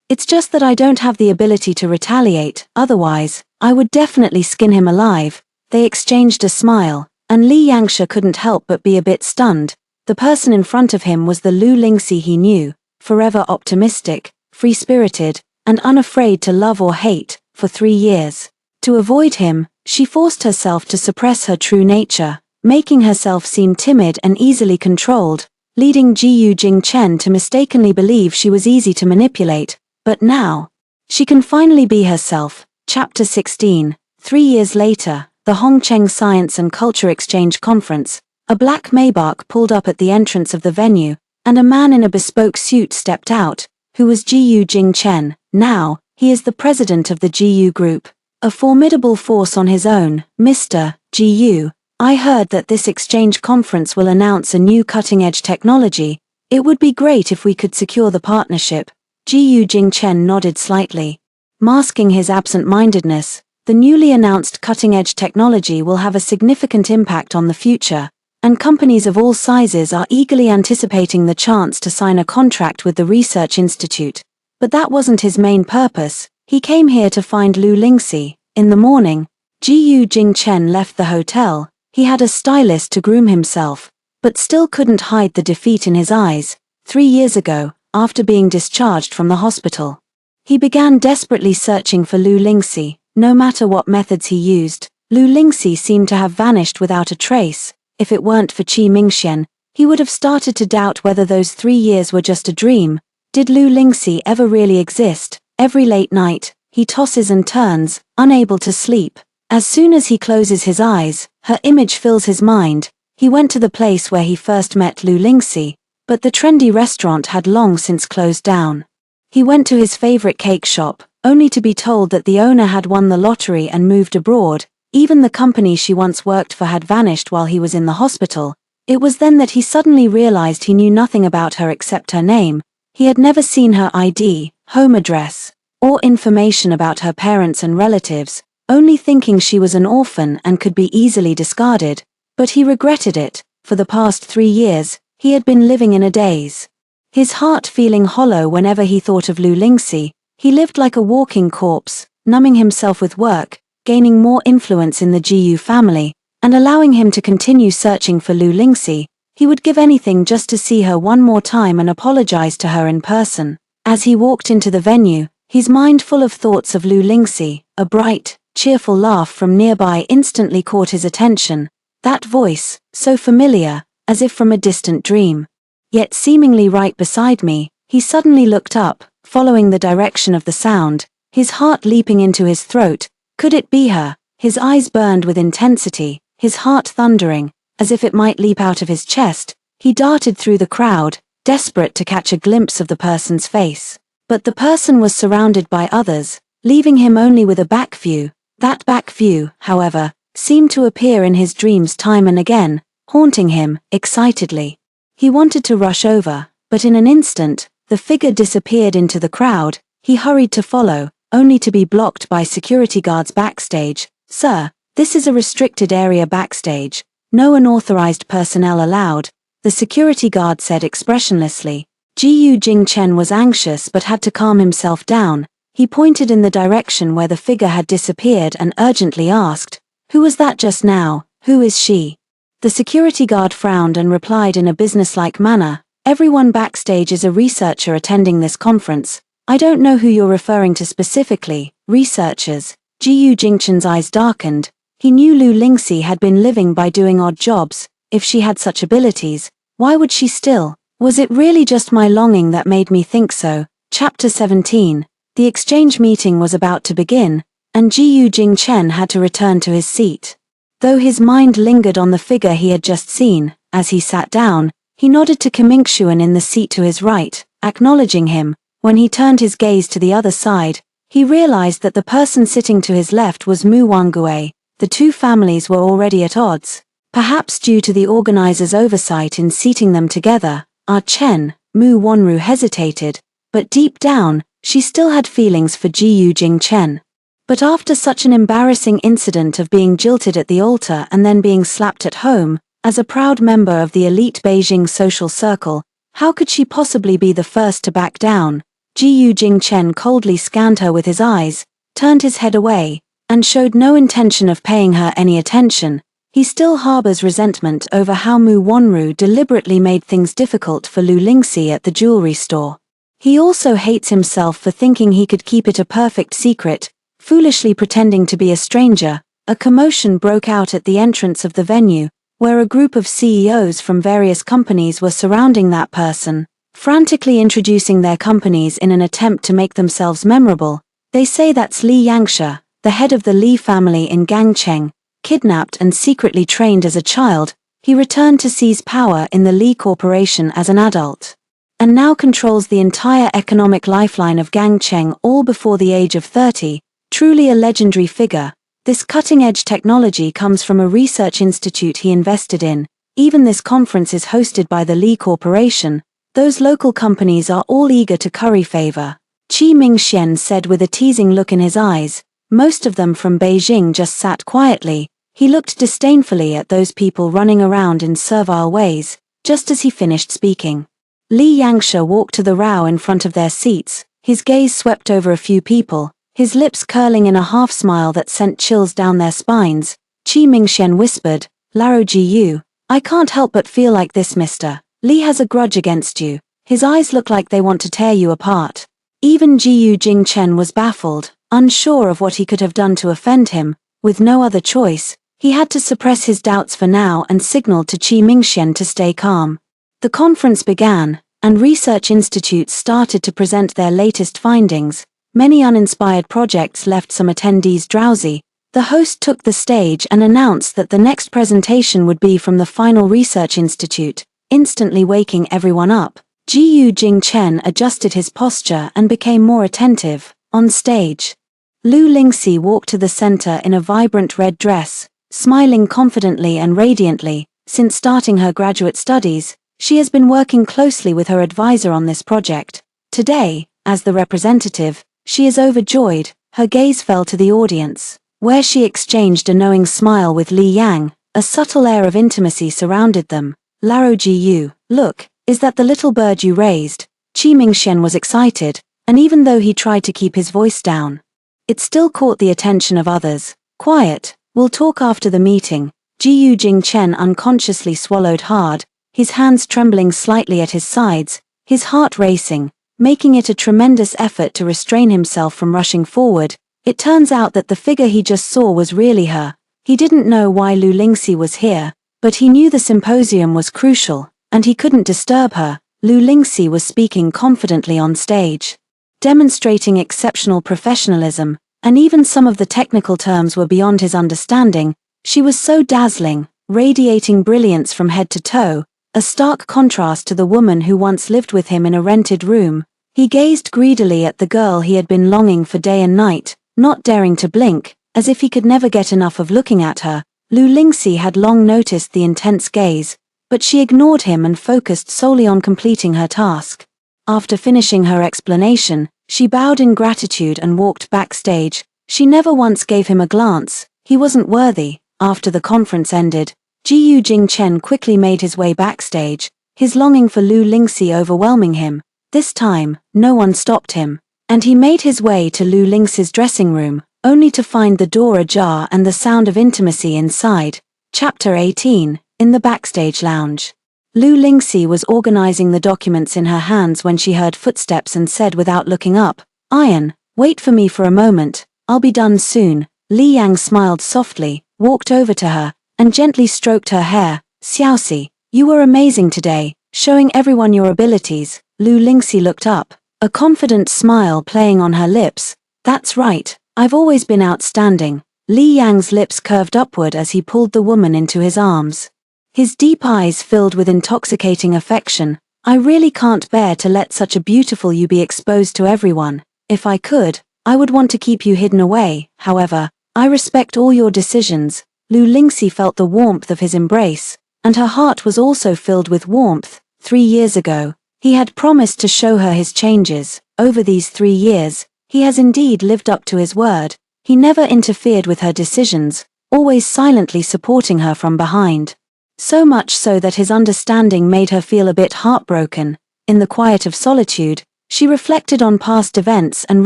It's just that I don't have the ability to retaliate, otherwise, I would definitely skin him alive." They exchanged a smile, and Li Yangsha couldn't help but be a bit stunned. The person in front of him was the Lu Lingxi he knew, forever optimistic, free-spirited, and unafraid to love or hate, for 3 years. To avoid him, she forced herself to suppress her true nature, making herself seem timid and easily controlled, leading Ji Jing-chen to mistakenly believe she was easy to manipulate. But now, she can finally be herself. Chapter 16. 3 years later, the Hongcheng Science and Culture Exchange Conference. A black Maybach pulled up at the entrance of the venue, and a man in a bespoke suit stepped out, who was Ji Jing-chen. Now, he is the president of the GU Group. A formidable force on his own. Mr. GU, I heard that this exchange conference will announce a new cutting-edge technology. It would be great if we could secure the partnership. Ji Jing-chen nodded slightly. Masking his absent-mindedness, the newly announced cutting-edge technology will have a significant impact on the future, and companies of all sizes are eagerly anticipating the chance to sign a contract with the research institute. But that wasn't his main purpose. He came here to find Lu Lingxi. In the morning, Ji Jing-chen left the hotel. He had a stylist to groom himself, but still couldn't hide the defeat in his eyes. 3 years ago, after being discharged from the hospital, he began desperately searching for Lu Lingxi. No matter what methods he used, Lu Lingxi seemed to have vanished without a trace. If it weren't for Qi Mingxian, he would have started to doubt whether those 3 years were just a dream. Did Lu Lingxi ever really exist? Every late night, he tosses and turns, unable to sleep. As soon as he closes his eyes, her image fills his mind. He went to the place where he first met Lu Lingxi, but the trendy restaurant had long since closed down. He went to his favorite cake shop, only to be told that the owner had won the lottery and moved abroad. Even the company she once worked for had vanished while he was in the hospital. It was then that he suddenly realized he knew nothing about her except her name. He had never seen her ID, home address, or information about her parents and relatives, only thinking she was an orphan and could be easily discarded. But he regretted it. For the past 3 years, he had been living in a daze. His heart feeling hollow whenever he thought of Lu Lingxi. He lived like a walking corpse, numbing himself with work, gaining more influence in the GU family, and allowing him to continue searching for Lu Lingxi. He would give anything just to see her one more time and apologize to her in person. As he walked into the venue, his mind full of thoughts of Lu Lingxi, a bright, cheerful laugh from nearby instantly caught his attention. That voice, so familiar, as if from a distant dream. Yet seemingly right beside me. He suddenly looked up, following the direction of the sound, his heart leaping into his throat. Could it be her? His eyes burned with intensity, his heart thundering, as if it might leap out of his chest. He darted through the crowd, desperate to catch a glimpse of the person's face. But the person was surrounded by others, leaving him only with a back view. That back view, however, seemed to appear in his dreams time and again, haunting him, excitedly. He wanted to rush over, but in an instant, the figure disappeared into the crowd. He hurried to follow, only to be blocked by security guards backstage. Sir, this is a restricted area backstage. No unauthorized personnel allowed, the security guard said expressionlessly. Ji Jing-chen was anxious but had to calm himself down. He pointed in the direction where the figure had disappeared and urgently asked, "Who was that just now? Who is she?" The security guard frowned and replied in a businesslike manner, "Everyone backstage is a researcher attending this conference. I don't know who you're referring to specifically." Researchers. Ji Jingchen's eyes darkened. He knew Lu Lingxi had been living by doing odd jobs. If she had such abilities, why would she still? Was it really just my longing that made me think so? Chapter 17. The exchange meeting was about to begin, and Ji Jing-chen had to return to his seat. Though his mind lingered on the figure he had just seen, as he sat down, he nodded to Kamingxuan in the seat to his right, acknowledging him. When he turned his gaze to the other side, he realized that the person sitting to his left was Mu Wangue. The two families were already at odds, perhaps due to the organizer's oversight in seating them together. Chen, Mu Wanru hesitated, but deep down, she still had feelings for Ji Jing-chen. But after such an embarrassing incident of being jilted at the altar and then being slapped at home, as a proud member of the elite Beijing social circle, how could she possibly be the first to back down? Ji Jing-chen coldly scanned her with his eyes, turned his head away, and showed no intention of paying her any attention. He still harbors resentment over how Mu Wanru deliberately made things difficult for Lu Lingxi at the jewelry store. He also hates himself for thinking he could keep it a perfect secret, foolishly pretending to be a stranger. A commotion broke out at the entrance of the venue, where a group of CEOs from various companies were surrounding that person, frantically introducing their companies in an attempt to make themselves memorable. They say that's Li Yangsha, the head of the Li family in Gangcheng, kidnapped and secretly trained as a child. He returned to seize power in the Li Corporation as an adult, and now controls the entire economic lifeline of Gangcheng, all before the age of 30, truly a legendary figure. This cutting-edge technology comes from a research institute he invested in. Even this conference is hosted by the Li Corporation. Those local companies are all eager to curry favor, Qi Mingxian said with a teasing look in his eyes. Most of them from Beijing just sat quietly. He looked disdainfully at those people running around in servile ways. Just as he finished speaking, Li Yangsha walked to the row in front of their seats. His gaze swept over a few people, his lips curling in a half-smile that sent chills down their spines. Qi Mingxian whispered, "Laro Jiyu, I can't help but feel like this, mister. Li has a grudge against you. His eyes look like they want to tear you apart." Even Jiyu Jingchen was baffled, unsure of what he could have done to offend him. With no other choice, he had to suppress his doubts for now and signaled to Qi Mingxian to stay calm. The conference began, and research institutes started to present their latest findings. Many uninspired projects left some attendees drowsy. The host took the stage and announced that the next presentation would be from the final research institute, instantly waking everyone up. Jiyu Jingchen adjusted his posture and became more attentive. On stage, Lu Lingxi walked to the center in a vibrant red dress, smiling confidently and radiantly. Since starting her graduate studies, she has been working closely with her advisor on this project. Today, as the representative, she is overjoyed. Her gaze fell to the audience, where she exchanged a knowing smile with Li Yang. A subtle air of intimacy surrounded them. "Laro Jiyu, look, is that the little bird you raised?" Qi Mingxian was excited, and even though he tried to keep his voice down, it still caught the attention of others. "Quiet, we'll talk after the meeting." Jiyu Jingchen unconsciously swallowed hard, his hands trembling slightly at his sides, his heart racing, making it a tremendous effort to restrain himself from rushing forward. It turns out that the figure he just saw was really her. He didn't know why Lu Lingxi was here, but he knew the symposium was crucial, and he couldn't disturb her. Lu Lingxi was speaking confidently on stage, demonstrating exceptional professionalism, and even some of the technical terms were beyond his understanding. She was so dazzling, radiating brilliance from head to toe, a stark contrast to the woman who once lived with him in a rented room. He gazed greedily at the girl he had been longing for day and night, not daring to blink, as if he could never get enough of looking at her. Lu Lingxi had long noticed the intense gaze, but she ignored him and focused solely on completing her task. After finishing her explanation, she bowed in gratitude and walked backstage. She never once gave him a glance. He wasn't worthy. After the conference ended, Jiyu Jingchen quickly made his way backstage, his longing for Lu Lingxi overwhelming him. This time, no one stopped him, and he made his way to Lu Lingxi's dressing room, only to find the door ajar and the sound of intimacy inside. Chapter 18, in the backstage lounge. Lu Lingxi was organizing the documents in her hands when she heard footsteps and said without looking up, "Ian, wait for me for a moment, I'll be done soon." Li Yang smiled softly, walked over to her, and gently stroked her hair. "Xiaoxi, you were amazing today, showing everyone your abilities." Lu Lingxi looked up, a confident smile playing on her lips. "That's right, I've always been outstanding." Li Yang's lips curved upward as he pulled the woman into his arms. His deep eyes filled with intoxicating affection. "I really can't bear to let such a beautiful you be exposed to everyone. If I could, I would want to keep you hidden away. However, I respect all your decisions." Lu Lingxi felt the warmth of his embrace, and her heart was also filled with warmth. 3 years ago, he had promised to show her his changes. Over these 3 years, he has indeed lived up to his word. He never interfered with her decisions, always silently supporting her from behind. So much so that his understanding made her feel a bit heartbroken. In the quiet of solitude, she reflected on past events and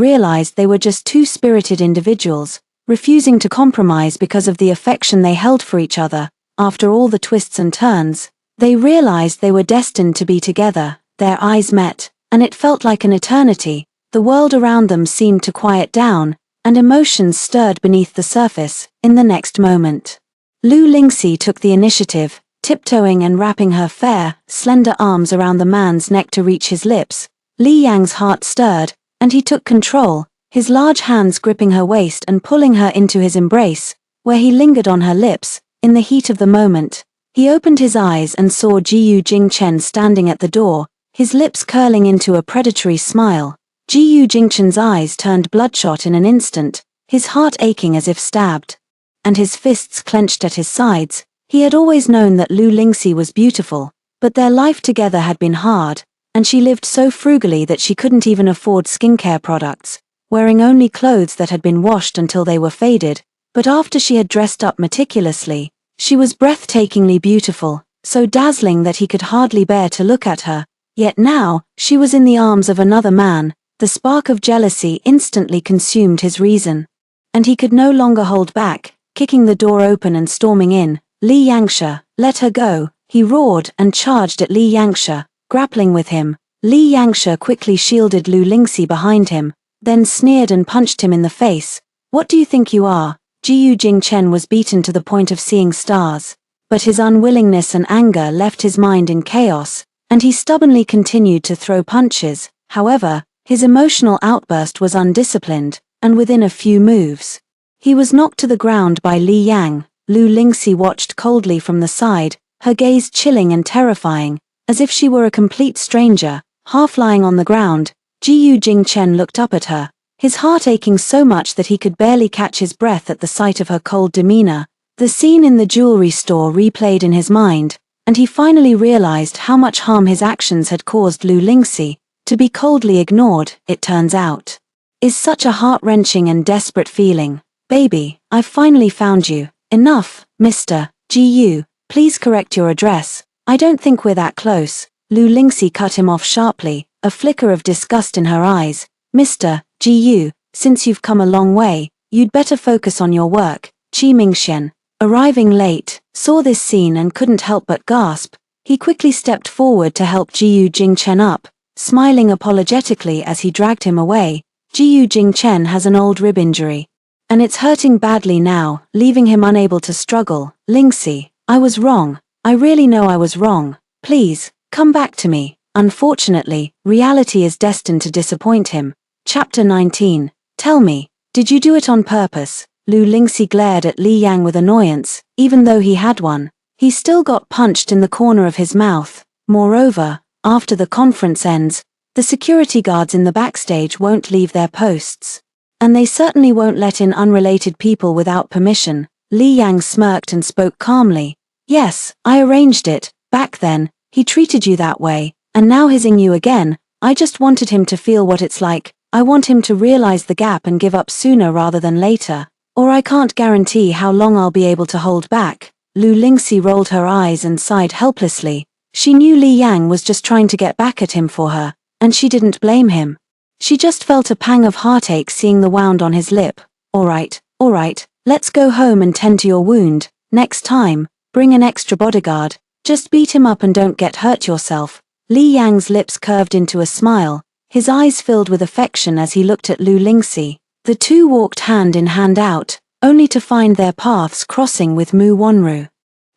realized they were just two spirited individuals, refusing to compromise because of the affection they held for each other. After all the twists and turns, they realized they were destined to be together. Their eyes met, and it felt like an eternity. The world around them seemed to quiet down, and emotions stirred beneath the surface. In the next moment, Lu Lingxi took the initiative, tiptoeing and wrapping her fair, slender arms around the man's neck to reach his lips. Li Yang's heart stirred, and he took control, his large hands gripping her waist and pulling her into his embrace, where he lingered on her lips. In the heat of the moment, he opened his eyes and saw Jiyu Jingchen standing at the door, his lips curling into a predatory smile. Jiyu Jingchen's eyes turned bloodshot in an instant, his heart aching as if stabbed, and his fists clenched at his sides. He had always known that Lu Lingxi was beautiful, but their life together had been hard, and she lived so frugally that she couldn't even afford skincare products, wearing only clothes that had been washed until they were faded. But after she had dressed up meticulously, she was breathtakingly beautiful, so dazzling that he could hardly bear to look at her. Yet now, she was in the arms of another man. The spark of jealousy instantly consumed his reason, and he could no longer hold back, kicking the door open and storming in. Li Yangsha, let her go, he roared and charged at Li Yangsha, grappling with him. Li Yangsha quickly shielded Lu Lingxi behind him, then sneered and punched him in the face. What do you think you are? Jiyu Jingchen was beaten to the point of seeing stars, but his unwillingness and anger left his mind in chaos, and he stubbornly continued to throw punches. However, his emotional outburst was undisciplined, and within a few moves, he was knocked to the ground by Li Yang. Lu Lingxi watched coldly from the side, her gaze chilling and terrifying, as if she were a complete stranger, half lying on the ground. Jiyu Jingchen looked up at her, his heart aching so much that he could barely catch his breath at the sight of her cold demeanor. The scene in the jewelry store replayed in his mind, and he finally realized how much harm his actions had caused Lu Lingxi. To be coldly ignored, it turns out, is such a heart-wrenching and desperate feeling. Baby, I've finally found you. Enough, Mr. Jiyu, please correct your address. I don't think we're that close. Lu Lingxi cut him off sharply, a flicker of disgust in her eyes. Mr. Jiyu, since you've come a long way, you'd better focus on your work. Qi Mingxian, arriving late, saw this scene and couldn't help but gasp. He quickly stepped forward to help Jiyu Jingchen up, smiling apologetically as he dragged him away. Jiyu Jingchen has an old rib injury, and it's hurting badly now, leaving him unable to struggle. Lingxi, I was wrong. I really know I was wrong. Please, come back to me. Unfortunately, reality is destined to disappoint him. Chapter 19. Tell me, did you do it on purpose? Lu Lingxi glared at Li Yang with annoyance. Even though he had one, he still got punched in the corner of his mouth. Moreover, after the conference ends, the security guards in the backstage won't leave their posts, and they certainly won't let in unrelated people without permission. Li Yang smirked and spoke calmly. Yes, I arranged it. Back then, he treated you that way, and now he's in you again. I just wanted him to feel what it's like. I want him to realize the gap and give up sooner rather than later, or I can't guarantee how long I'll be able to hold back. Lu Lingxi rolled her eyes and sighed helplessly. She knew Li Yang was just trying to get back at him for her, and she didn't blame him. She just felt a pang of heartache seeing the wound on his lip. All right, let's go home and tend to your wound. Next time, bring an extra bodyguard. Just beat him up and don't get hurt yourself. Li Yang's lips curved into a smile, his eyes filled with affection as he looked at Lu Lingxi. The two walked hand in hand out, only to find their paths crossing with Mu Wanru,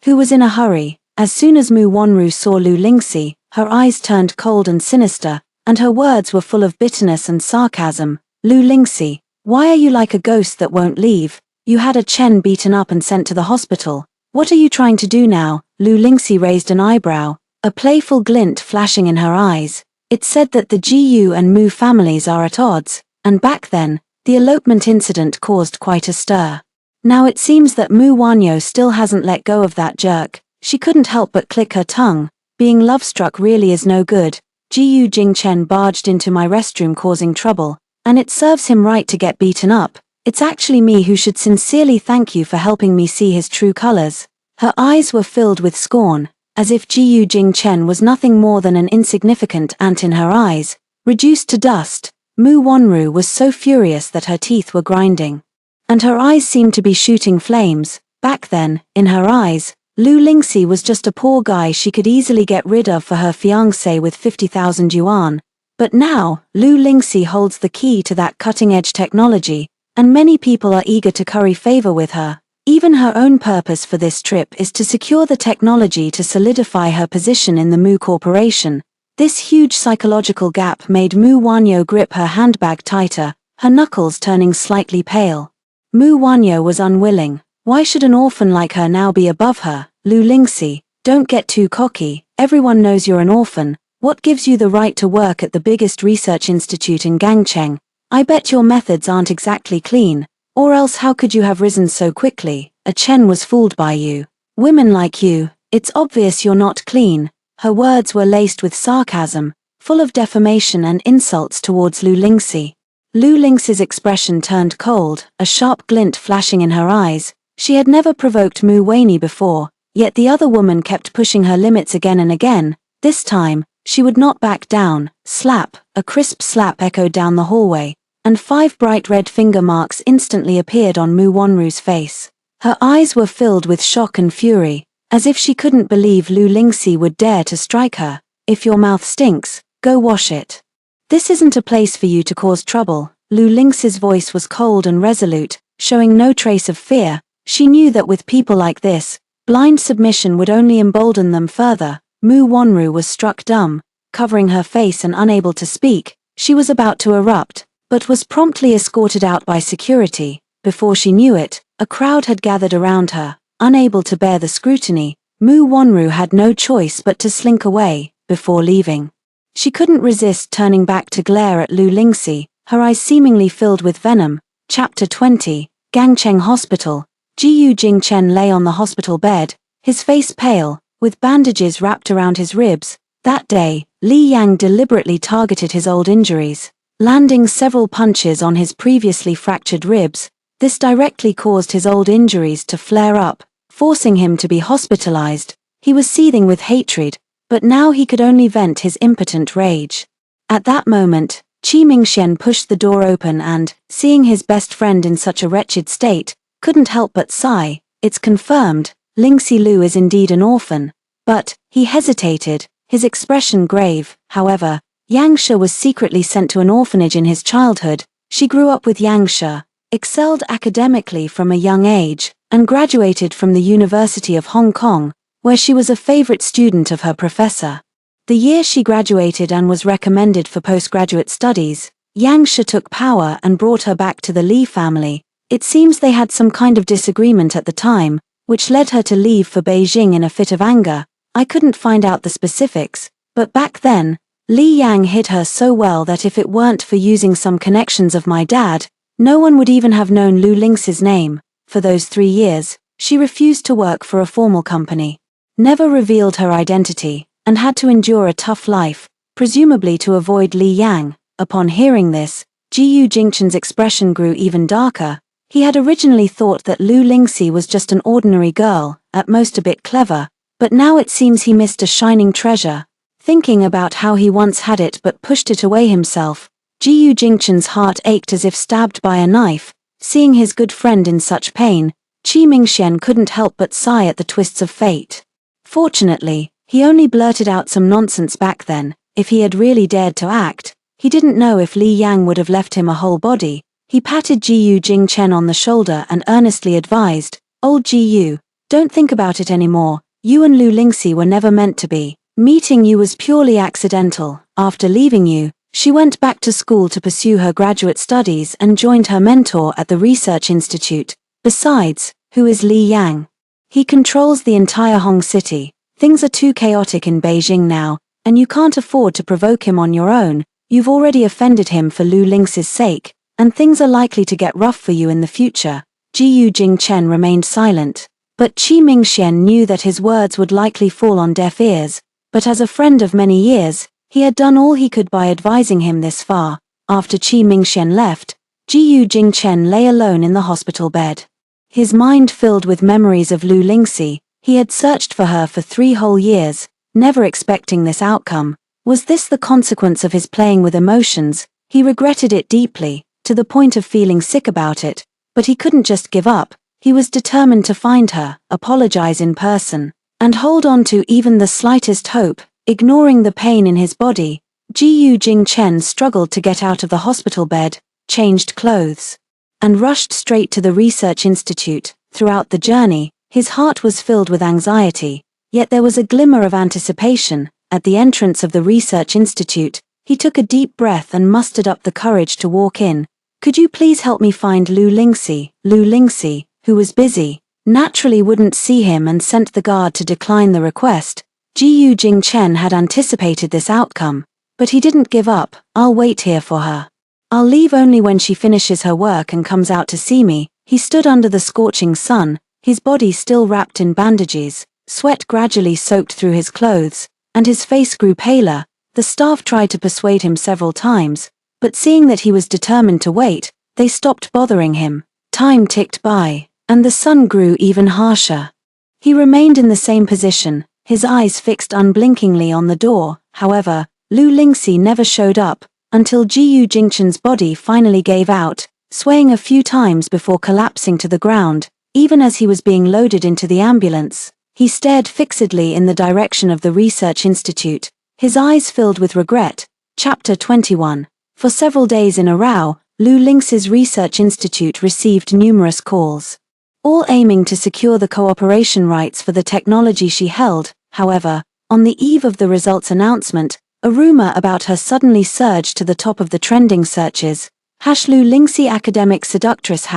who was in a hurry. As soon as Mu Wanru saw Lu Lingxi, her eyes turned cold and sinister, and her words were full of bitterness and sarcasm. Lu Lingxi, why are you like a ghost that won't leave? You had a Chen beaten up and sent to the hospital. What are you trying to do now? Lu Lingxi raised an eyebrow, a playful glint flashing in her eyes. It said that the Jiyu and Mu families are at odds, and back then, the elopement incident caused quite a stir. Now it seems that Mu Wanyo still hasn't let go of that jerk. She couldn't help but click her tongue. Being love-struck really is no good. Jiyu Jingchen barged into my restroom causing trouble, and it serves him right to get beaten up. It's actually me who should sincerely thank you for helping me see his true colors. Her eyes were filled with scorn, as if Jiyu Jingchen was nothing more than an insignificant ant in her eyes, reduced to dust. Mu Wanru was so furious that her teeth were grinding, and her eyes seemed to be shooting flames. Back then, in her eyes, Lu Lingxi was just a poor guy she could easily get rid of for her fiancé with 50,000 yuan. But now, Lu Lingxi holds the key to that cutting-edge technology, and many people are eager to curry favor with her. Even her own purpose for this trip is to secure the technology to solidify her position in the Mu Corporation. This huge psychological gap made Mu Wanyo grip her handbag tighter, her knuckles turning slightly pale. Mu Wanyo was unwilling. Why should an orphan like her now be above her? Lu Lingxi, don't get too cocky, everyone knows you're an orphan. What gives you the right to work at the biggest research institute in Gangcheng? I bet your methods aren't exactly clean. Or else how could you have risen so quickly? Chen was fooled by you. Women like you, it's obvious you're not clean. Her words were laced with sarcasm, full of defamation and insults towards Lu Lingxi. Lu Lingxi's expression turned cold, a sharp glint flashing in her eyes. She had never provoked Mu Wanyi before, yet the other woman kept pushing her limits again and again. This time, she would not back down. Slap, a crisp slap echoed down the hallway, and 5 bright red finger marks instantly appeared on Mu Wanru's face. Her eyes were filled with shock and fury, as if she couldn't believe Lu Lingxi would dare to strike her. If your mouth stinks, go wash it. This isn't a place for you to cause trouble. Lu Lingxi's voice was cold and resolute, showing no trace of fear. She knew that with people like this, blind submission would only embolden them further. Mu Wanru was struck dumb, covering her face and unable to speak. She was about to erupt, but was promptly escorted out by security. Before she knew it, a crowd had gathered around her. Unable to bear the scrutiny, Mu Wanru had no choice but to slink away. Before leaving, she couldn't resist turning back to glare at Lu Lingxi, her eyes seemingly filled with venom. Chapter 20, Gangcheng Hospital. Jiyu Jingchen lay on the hospital bed, his face pale, with bandages wrapped around his ribs. That day, Li Yang deliberately targeted his old injuries, landing several punches on his previously fractured ribs. This directly caused his old injuries to flare up, forcing him to be hospitalized. He was seething with hatred, but now he could only vent his impotent rage. At that moment, Qi Mingxian pushed the door open and, seeing his best friend in such a wretched state, couldn't help but sigh. It's confirmed, Lingxi Lu is indeed an orphan. But, he hesitated, his expression grave. However, Yang She was secretly sent to an orphanage in his childhood. She grew up with Yang She, excelled academically from a young age, and graduated from the University of Hong Kong, where she was a favorite student of her professor. The year she graduated and was recommended for postgraduate studies, Yang She took power and brought her back to the Li family. It seems they had some kind of disagreement at the time, which led her to leave for Beijing in a fit of anger. I couldn't find out the specifics, but back then, Li Yang hid her so well that if it weren't for using some connections of my dad, no one would even have known Lu Lingxi's name. For those 3 years, she refused to work for a formal company, never revealed her identity, and had to endure a tough life, presumably to avoid Li Yang. Upon hearing this, Jiyu Jingchen's expression grew even darker. He had originally thought that Lu Lingxi was just an ordinary girl, at most a bit clever, but now it seems he missed a shining treasure. Thinking about how he once had it but pushed it away himself, Jiyu Jingchen's heart ached as if stabbed by a knife. Seeing his good friend in such pain, Qi Mingxian couldn't help but sigh at the twists of fate. Fortunately, he only blurted out some nonsense back then. If he had really dared to act, he didn't know if Li Yang would have left him a whole body. He patted Jiyu Jingchen on the shoulder and earnestly advised, "Old Jiyu, don't think about it anymore. You and Lu Lingxi were never meant to be. Meeting you was purely accidental." After leaving you, she went back to school to pursue her graduate studies and joined her mentor at the research institute. Besides, who is Li Yang? He controls the entire Hong City. Things are too chaotic in Beijing now, and you can't afford to provoke him on your own. You've already offended him for Lu Lingxi's sake, and things are likely to get rough for you in the future. Jiyu Jingchen remained silent, but Qi Mingxian knew that his words would likely fall on deaf ears. But as a friend of many years, he had done all he could by advising him this far. After Qi Mingxian left, Jiyu Jingchen lay alone in the hospital bed. His mind filled with memories of Lu Lingxi. He had searched for her for 3 whole years, never expecting this outcome. Was this the consequence of his playing with emotions? He regretted it deeply, to the point of feeling sick about it, but he couldn't just give up. He was determined to find her, apologize in person, and hold on to even the slightest hope. Ignoring the pain in his body, Ji Jing Chen struggled to get out of the hospital bed, changed clothes, and rushed straight to the research institute. Throughout the journey, his heart was filled with anxiety, yet there was a glimmer of anticipation. At the entrance of the research institute, he took a deep breath and mustered up the courage to walk in. "Could you please help me find Lu Lingxi?" Lu Lingxi, who was busy, naturally wouldn't see him and sent the guard to decline the request. Ji Jing Chen had anticipated this outcome, but he didn't give up. "I'll wait here for her. I'll leave only when she finishes her work and comes out to see me." He stood under the scorching sun, his body still wrapped in bandages, sweat gradually soaked through his clothes, and his face grew paler. The staff tried to persuade him several times, but seeing that he was determined to wait, they stopped bothering him. Time ticked by, and the sun grew even harsher. He remained in the same position, his eyes fixed unblinkingly on the door. However, Lu Lingxi never showed up, until Ji Jingchen's body finally gave out, swaying a few times before collapsing to the ground. Even as he was being loaded into the ambulance, he stared fixedly in the direction of the research institute, his eyes filled with regret. Chapter 21. For several days in a row, Lu Lingxi's research institute received numerous calls, all aiming to secure the cooperation rights for the technology she held. However, on the eve of the results announcement, a rumor about her suddenly surged to the top of the trending searches. Lu Lingxi academic seductress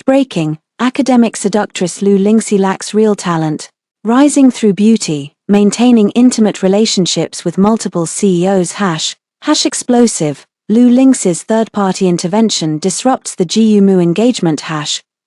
breaking, academic seductress Lu Lingxi lacks real talent, rising through beauty, maintaining intimate relationships with multiple CEOs. Explosive, Lu Lingxi's third-party intervention disrupts the GUMU engagement.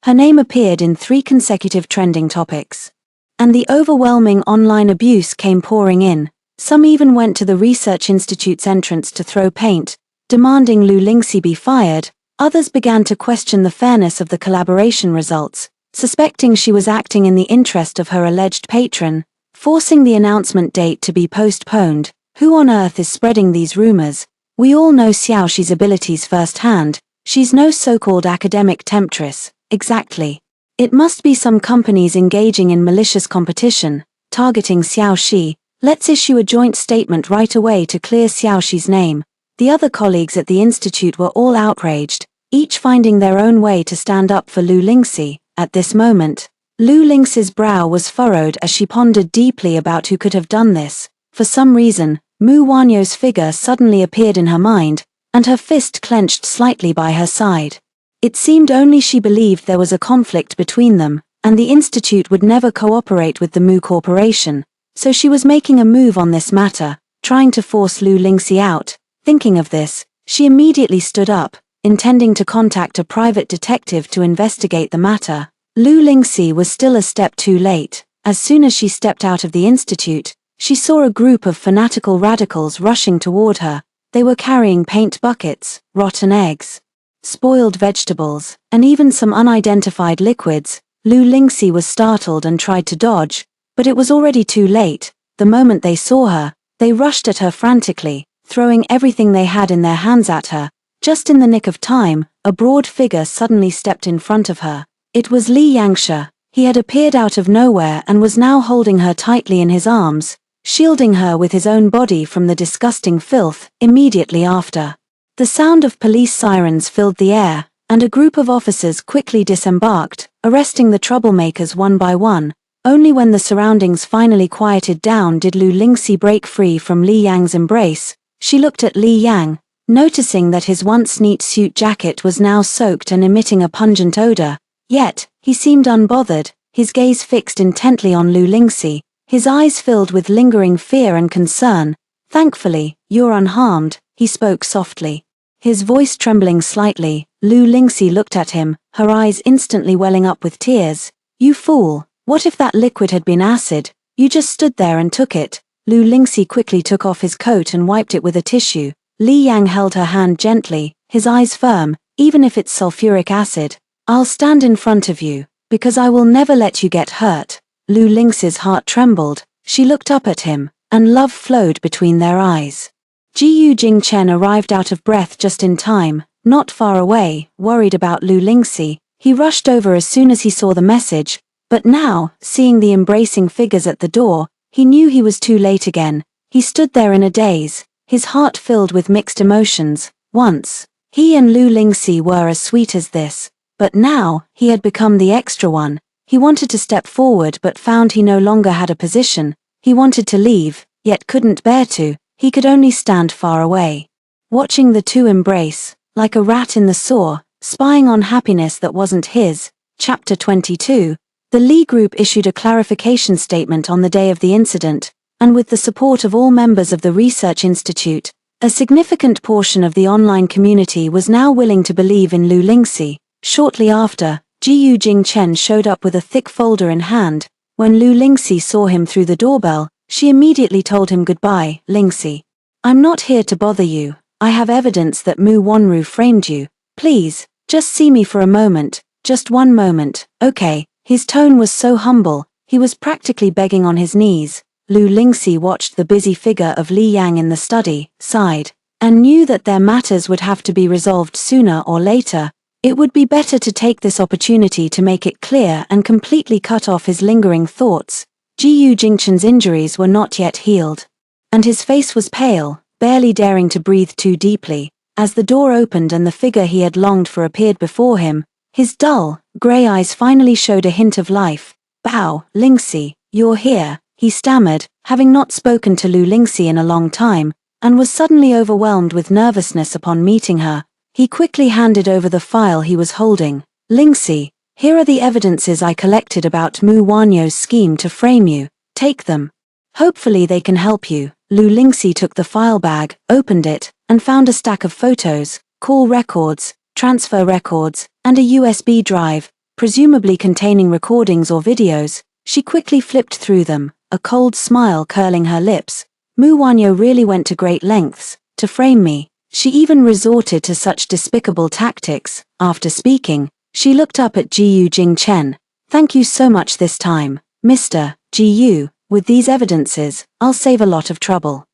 Her name appeared in 3 consecutive trending topics. And the overwhelming online abuse came pouring in. Some even went to the research institute's entrance to throw paint, demanding Lu Lingxi be fired. Others began to question the fairness of the collaboration results, suspecting she was acting in the interest of her alleged patron, forcing the announcement date to be postponed. Who on earth is spreading these rumors? We all know Xiaoxi's abilities firsthand. She's no so-called academic temptress. Exactly. It must be some companies engaging in malicious competition, targeting Xiaoxi. Let's issue a joint statement right away to clear Xiaoxi's name. The other colleagues at the institute were all outraged, each finding their own way to stand up for Lu Lingxi. At this moment, Lu Lingxi's brow was furrowed as she pondered deeply about who could have done this. For some reason, Mu Wanyo's figure suddenly appeared in her mind, and her fist clenched slightly by her side. It seemed only she believed there was a conflict between them, and the institute would never cooperate with the Mu Corporation. So she was making a move on this matter, trying to force Lu Lingxi out. Thinking of this, she immediately stood up, intending to contact a private detective to investigate the matter. Lu Lingxi was still a step too late. As soon as she stepped out of the institute, she saw a group of fanatical radicals rushing toward her. They were carrying paint buckets, rotten eggs, spoiled vegetables, and even some unidentified liquids. Lu Lingxi was startled and tried to dodge, but it was already too late. The moment they saw her, they rushed at her frantically, throwing everything they had in their hands at her. Just in the nick of time, a broad figure suddenly stepped in front of her. It was Li Yangshe. He had appeared out of nowhere and was now holding her tightly in his arms, shielding her with his own body from the disgusting filth. Immediately after, the sound of police sirens filled the air, and a group of officers quickly disembarked, arresting the troublemakers one by one. Only when the surroundings finally quieted down did Lu Lingxi break free from Li Yang's embrace. She looked at Li Yang, noticing that his once neat suit jacket was now soaked and emitting a pungent odor. Yet, he seemed unbothered, his gaze fixed intently on Lu Lingxi, his eyes filled with lingering fear and concern. "Thankfully, you're unharmed," he spoke softly, his voice trembling slightly. Lu Lingxi looked at him, her eyes instantly welling up with tears. "You fool, what if that liquid had been acid? You just stood there and took it." Lu Lingxi quickly took off his coat and wiped it with a tissue. Li Yang held her hand gently, his eyes firm. "Even if it's sulfuric acid, I'll stand in front of you, because I will never let you get hurt." Lu Lingxi's heart trembled. She looked up at him, and love flowed between their eyes. Ji Jingchen arrived out of breath just in time. Not far away, worried about Lu Lingxi, he rushed over as soon as he saw the message. But now, seeing the embracing figures at the door, he knew he was too late again. He stood there in a daze, his heart filled with mixed emotions. Once, he and Lu Lingxi were as sweet as this, but now, he had become the extra one. He wanted to step forward but found he no longer had a position. He wanted to leave, yet couldn't bear to. He could only stand far away. Watching the two embrace, like a rat in the sewer, spying on happiness that wasn't his. Chapter 22. The Lee Group issued a clarification statement on the day of the incident, and with the support of all members of the Research Institute, a significant portion of the online community was now willing to believe in Lu Lingxi. Shortly after, Jiyu Jingchen showed up with a thick folder in hand. When Lu Lingxi saw him through the doorbell, she immediately told him goodbye. Lingxi, I'm not here to bother you. I have evidence that Mu Wanru framed you. Please, just see me for a moment, just one moment, okay? His tone was so humble, he was practically begging on his knees. Lu Lingxi watched the busy figure of Li Yang in the study, sighed, and knew that their matters would have to be resolved sooner or later. It would be better to take this opportunity to make it clear and completely cut off his lingering thoughts. Jiyu Jingchen's injuries were not yet healed, and his face was pale, barely daring to breathe too deeply. As the door opened and the figure he had longed for appeared before him, his dull, grey eyes finally showed a hint of life. Bao, Lingxi, you're here, he stammered, having not spoken to Lu Lingxi in a long time, and was suddenly overwhelmed with nervousness upon meeting her. He quickly handed over the file he was holding. Lingxi, here are the evidences I collected about Mu Wanyo's scheme to frame you. Take them. Hopefully they can help you. Lu Lingxi took the file bag, opened it, and found a stack of photos, call records, transfer records, and a USB drive, presumably containing recordings or videos. She quickly flipped through them, a cold smile curling her lips. Mu Wanyo really went to great lengths to frame me. She even resorted to such despicable tactics. After speaking, she looked up at Jiyu Jingchen. Thank you so much this time, Mr. Jiyu. With these evidences, I'll save a lot of trouble.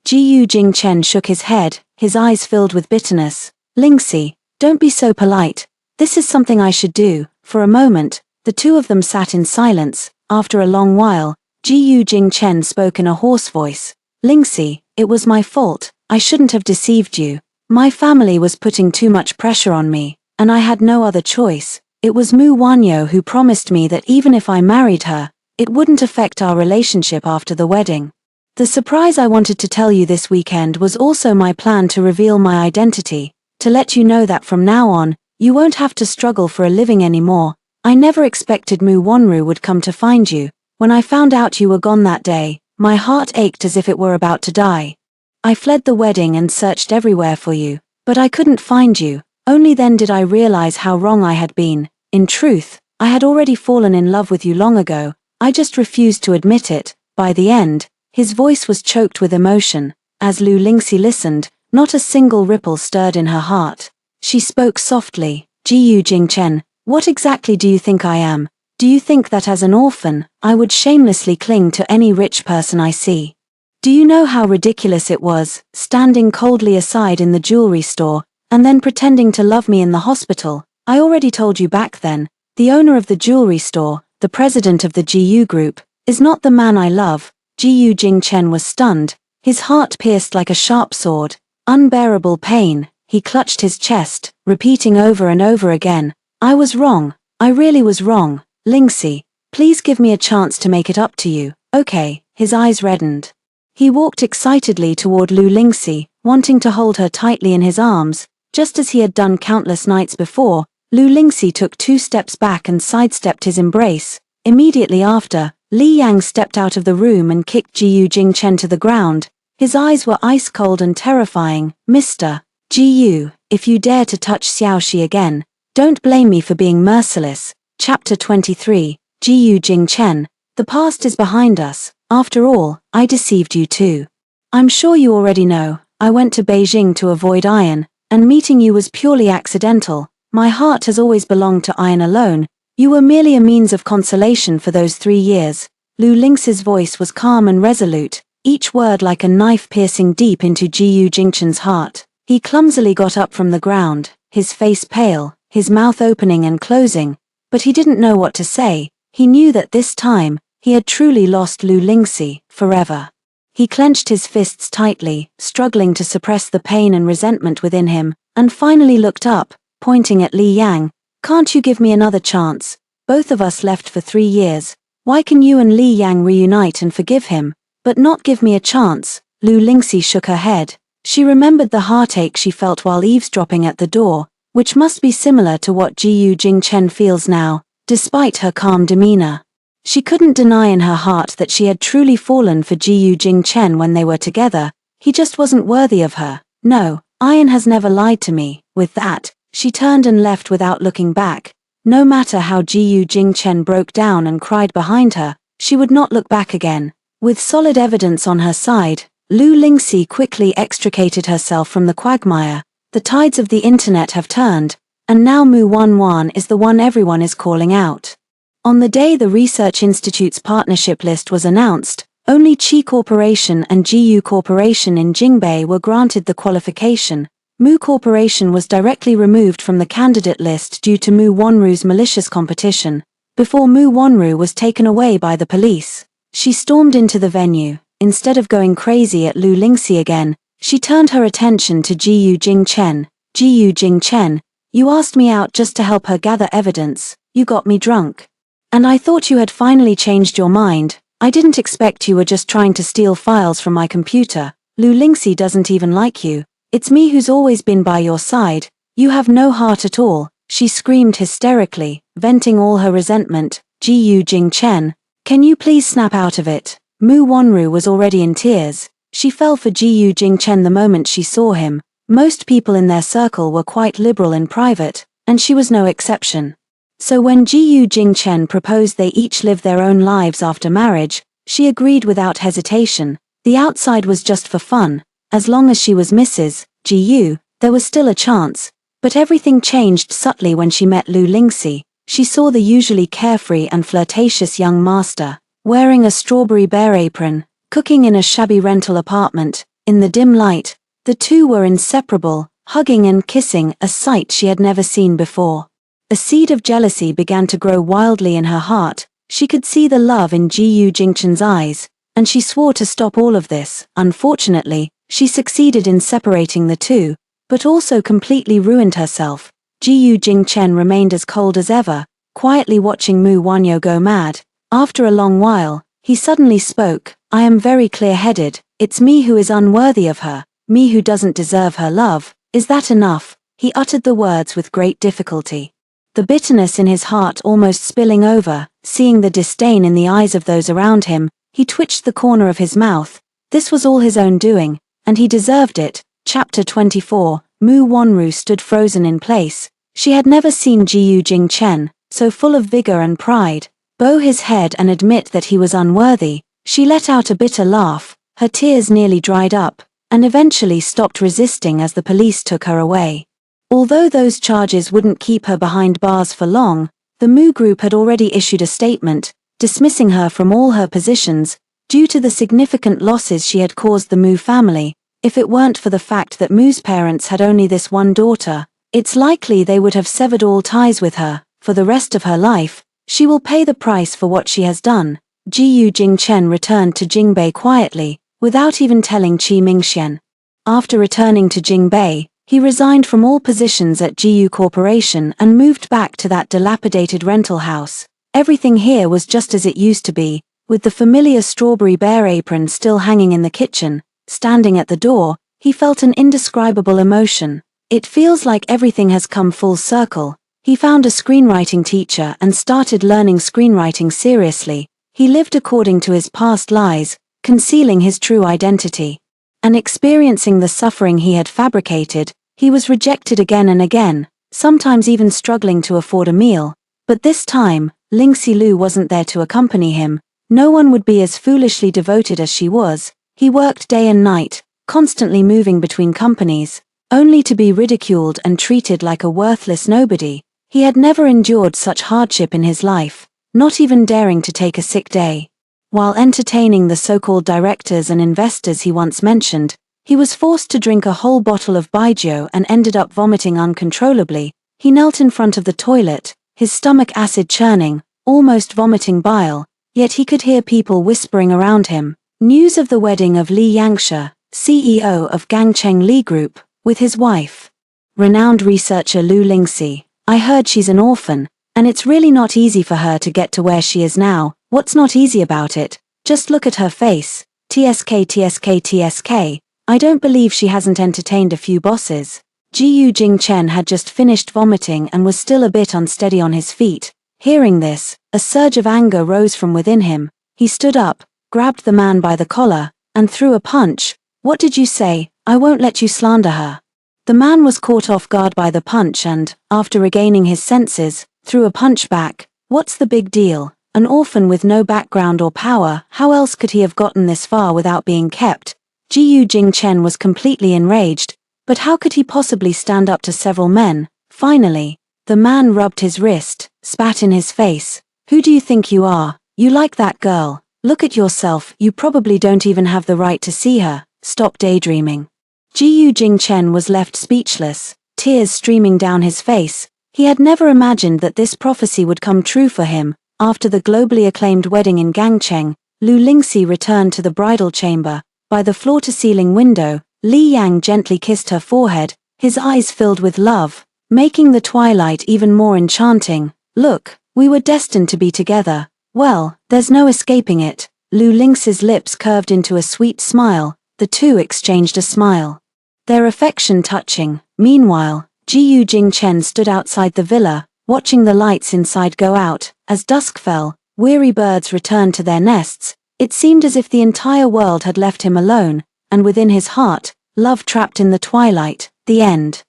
Jiyu Jingchen shook his head, his eyes filled with bitterness. Lingxi, don't be so polite. This is something I should do. For a moment, the two of them sat in silence. After a long while, Jiyu Jingchen spoke in a hoarse voice. Lingxi, it was my fault. I shouldn't have deceived you. My family was putting too much pressure on me, and I had no other choice. It was Mu Wanyo who promised me that even if I married her, it wouldn't affect our relationship after the wedding. The surprise I wanted to tell you this weekend was also my plan to reveal my identity, to let you know that from now on, you won't have to struggle for a living anymore. I never expected Mu Wanru would come to find you. When I found out you were gone that day, my heart ached as if it were about to die. I fled the wedding and searched everywhere for you, but I couldn't find you. Only then did I realize how wrong I had been. In truth, I had already fallen in love with you long ago. I just refused to admit it. By the end, his voice was choked with emotion. As Lu Lingxi listened, not a single ripple stirred in her heart. She spoke softly. Jiyu Jingchen, what exactly do you think I am? Do you think that as an orphan, I would shamelessly cling to any rich person I see? Do you know how ridiculous it was, standing coldly aside in the jewelry store, and then pretending to love me in the hospital? I already told you back then, the owner of the jewelry store, the president of the GU group, is not the man I love. Jiyu Jingchen was stunned, his heart pierced like a sharp sword. Unbearable pain, he clutched his chest, repeating over and over again, I was wrong, I really was wrong. Lingxi, please give me a chance to make it up to you. Okay, his eyes reddened. He walked excitedly toward Lu Lingxi, wanting to hold her tightly in his arms. Just as he had done countless nights before, Lu Lingxi took 2 steps back and sidestepped his embrace. Immediately after, Li Yang stepped out of the room and kicked Jiyu Jingchen to the ground. His eyes were ice-cold and terrifying. Mr. Jiyu, if you dare to touch Xiaoxi again, don't blame me for being merciless. Chapter 23, Jiyu Jingchen, the past is behind us. After all, I deceived you too. I'm sure you already know, I went to Beijing to avoid Iron, and meeting you was purely accidental. My heart has always belonged to Iron alone. You were merely a means of consolation for those 3 years. Lu Lingxi's voice was calm and resolute, each word like a knife piercing deep into Jiyu Jingchen's heart. He clumsily got up from the ground, his face pale, his mouth opening and closing, but he didn't know what to say. He knew that this time, he had truly lost Lu Lingxi, forever. He clenched his fists tightly, struggling to suppress the pain and resentment within him, and finally looked up, pointing at Li Yang. "Can't you give me another chance? Both of us left for 3 years. Why can you and Li Yang reunite and forgive him, but not give me a chance?" Lu Lingxi shook her head. She remembered the heartache she felt while eavesdropping at the door, which must be similar to what Jiyu Jingchen feels now, despite her calm demeanor. She couldn't deny in her heart that she had truly fallen for Jiyu Jingchen when they were together. He just wasn't worthy of her. "No, Iron has never lied to me." With that, she turned and left without looking back. No matter how Jiyu Jingchen broke down and cried behind her, she would not look back again. With solid evidence on her side, Lu Lingxi quickly extricated herself from the quagmire. The tides of the internet have turned, and now Mu Wanwan is the one everyone is calling out. On the day the Research Institute's partnership list was announced, only Qi Corporation and Jiyu Corporation in Jingbei were granted the qualification. Mu Corporation was directly removed from the candidate list due to Mu Wanru's malicious competition. Before Mu Wanru was taken away by the police, she stormed into the venue. Instead of going crazy at Lu Lingxi again, she turned her attention to Jiyu Jingchen. "Jiyu Jingchen, you asked me out just to help her gather evidence. You got me drunk. And I thought you had finally changed your mind. I didn't expect you were just trying to steal files from my computer. Lu Lingxi doesn't even like you. It's me who's always been by your side. You have no heart at all," she screamed hysterically, venting all her resentment. "Jiyu Jingchen, can you please snap out of it?" Mu Wanru was already in tears. She fell for Jiyu Jingchen the moment she saw him. Most people in their circle were quite liberal in private, and she was no exception. So when Jiyu Jingchen proposed they each live their own lives after marriage, she agreed without hesitation. The outside was just for fun. As long as she was Mrs. Jiyu, there was still a chance. But everything changed subtly when she met Lu Lingxi. She saw the usually carefree and flirtatious young master, wearing a strawberry bear apron, cooking in a shabby rental apartment. In the dim light, the two were inseparable, hugging and kissing, a sight she had never seen before. A seed of jealousy began to grow wildly in her heart. She could see the love in Jiyu Jingchen's eyes, and she swore to stop all of this. Unfortunately, she succeeded in separating the two, but also completely ruined herself. Jiyu Jingchen remained as cold as ever, quietly watching Mu Wanyo go mad. After a long while, he suddenly spoke. "I am very clear-headed. It's me who is unworthy of her, me who doesn't deserve her love. Is that enough?" He uttered the words with great difficulty, the bitterness in his heart almost spilling over. Seeing the disdain in the eyes of those around him, he twitched the corner of his mouth. This was all his own doing, and he deserved it. Chapter 24. Mu Wanru stood frozen in place. She had never seen Jiyu Jingchen so full of vigor and pride. Bow his head and admit that he was unworthy. She let out a bitter laugh. Her tears nearly dried up, and eventually stopped resisting as the police took her away. Although those charges wouldn't keep her behind bars for long, the Mu Group had already issued a statement, dismissing her from all her positions, due to the significant losses she had caused the Mu family. If it weren't for the fact that Mu's parents had only this one daughter, it's likely they would have severed all ties with her. For the rest of her life, she will pay the price for what she has done. Jiyu Jingchen returned to Jingbei quietly, without even telling Qi Mingxian. After returning to Jingbei, he resigned from all positions at Jiyu Corporation and moved back to that dilapidated rental house. Everything here was just as it used to be, with the familiar strawberry bear apron still hanging in the kitchen. Standing at the door, he felt an indescribable emotion. It feels like everything has come full circle. He found a screenwriting teacher and started learning screenwriting seriously. He lived according to his past lies, concealing his true identity. And experiencing the suffering he had fabricated, he was rejected again and again, sometimes even struggling to afford a meal. But this time, Lingxi Lu wasn't there to accompany him. No one would be as foolishly devoted as she was. He worked day and night, constantly moving between companies, only to be ridiculed and treated like a worthless nobody. He had never endured such hardship in his life, not even daring to take a sick day. While entertaining the so-called directors and investors he once mentioned, he was forced to drink a whole bottle of baijiu and ended up vomiting uncontrollably. He knelt in front of the toilet, his stomach acid churning, almost vomiting bile, yet he could hear people whispering around him. News of the wedding of Li Yangshe, CEO of Gangcheng Li Group, with his wife. Renowned researcher Lu Lingxi, I heard she's an orphan, and it's really not easy for her to get to where she is now. What's not easy about it? Just look at her face. TSK TSK TSK. I don't believe she hasn't entertained a few bosses. Jiyu Jingchen had just finished vomiting and was still a bit unsteady on his feet. Hearing this, a surge of anger rose from within him. He stood up, grabbed the man by the collar, and threw a punch. What did you say? I won't let you slander her. The man was caught off guard by the punch and, after regaining his senses, threw a punch back. What's the big deal? An orphan with no background or power, how else could he have gotten this far without being kept? Jiyu Jingchen was completely enraged, but how could he possibly stand up to several men? Finally, the man rubbed his wrist, spat in his face. Who do you think you are? You like that girl? Look at yourself, you probably don't even have the right to see her. Stop daydreaming. Jiyu Jingchen was left speechless, tears streaming down his face. He had never imagined that this prophecy would come true for him. After the globally acclaimed wedding in Gangcheng, Lu Lingxi returned to the bridal chamber. By the floor-to-ceiling window, Li Yang gently kissed her forehead, his eyes filled with love, making the twilight even more enchanting. Look, we were destined to be together. Well, there's no escaping it. Lu Lingxi's lips curved into a sweet smile. The two exchanged a smile, their affection touching. Meanwhile, Jiyu Jingchen stood outside the villa, watching the lights inside go out. As dusk fell, weary birds returned to their nests. It seemed as if the entire world had left him alone, and within his heart, love trapped in the twilight. The end.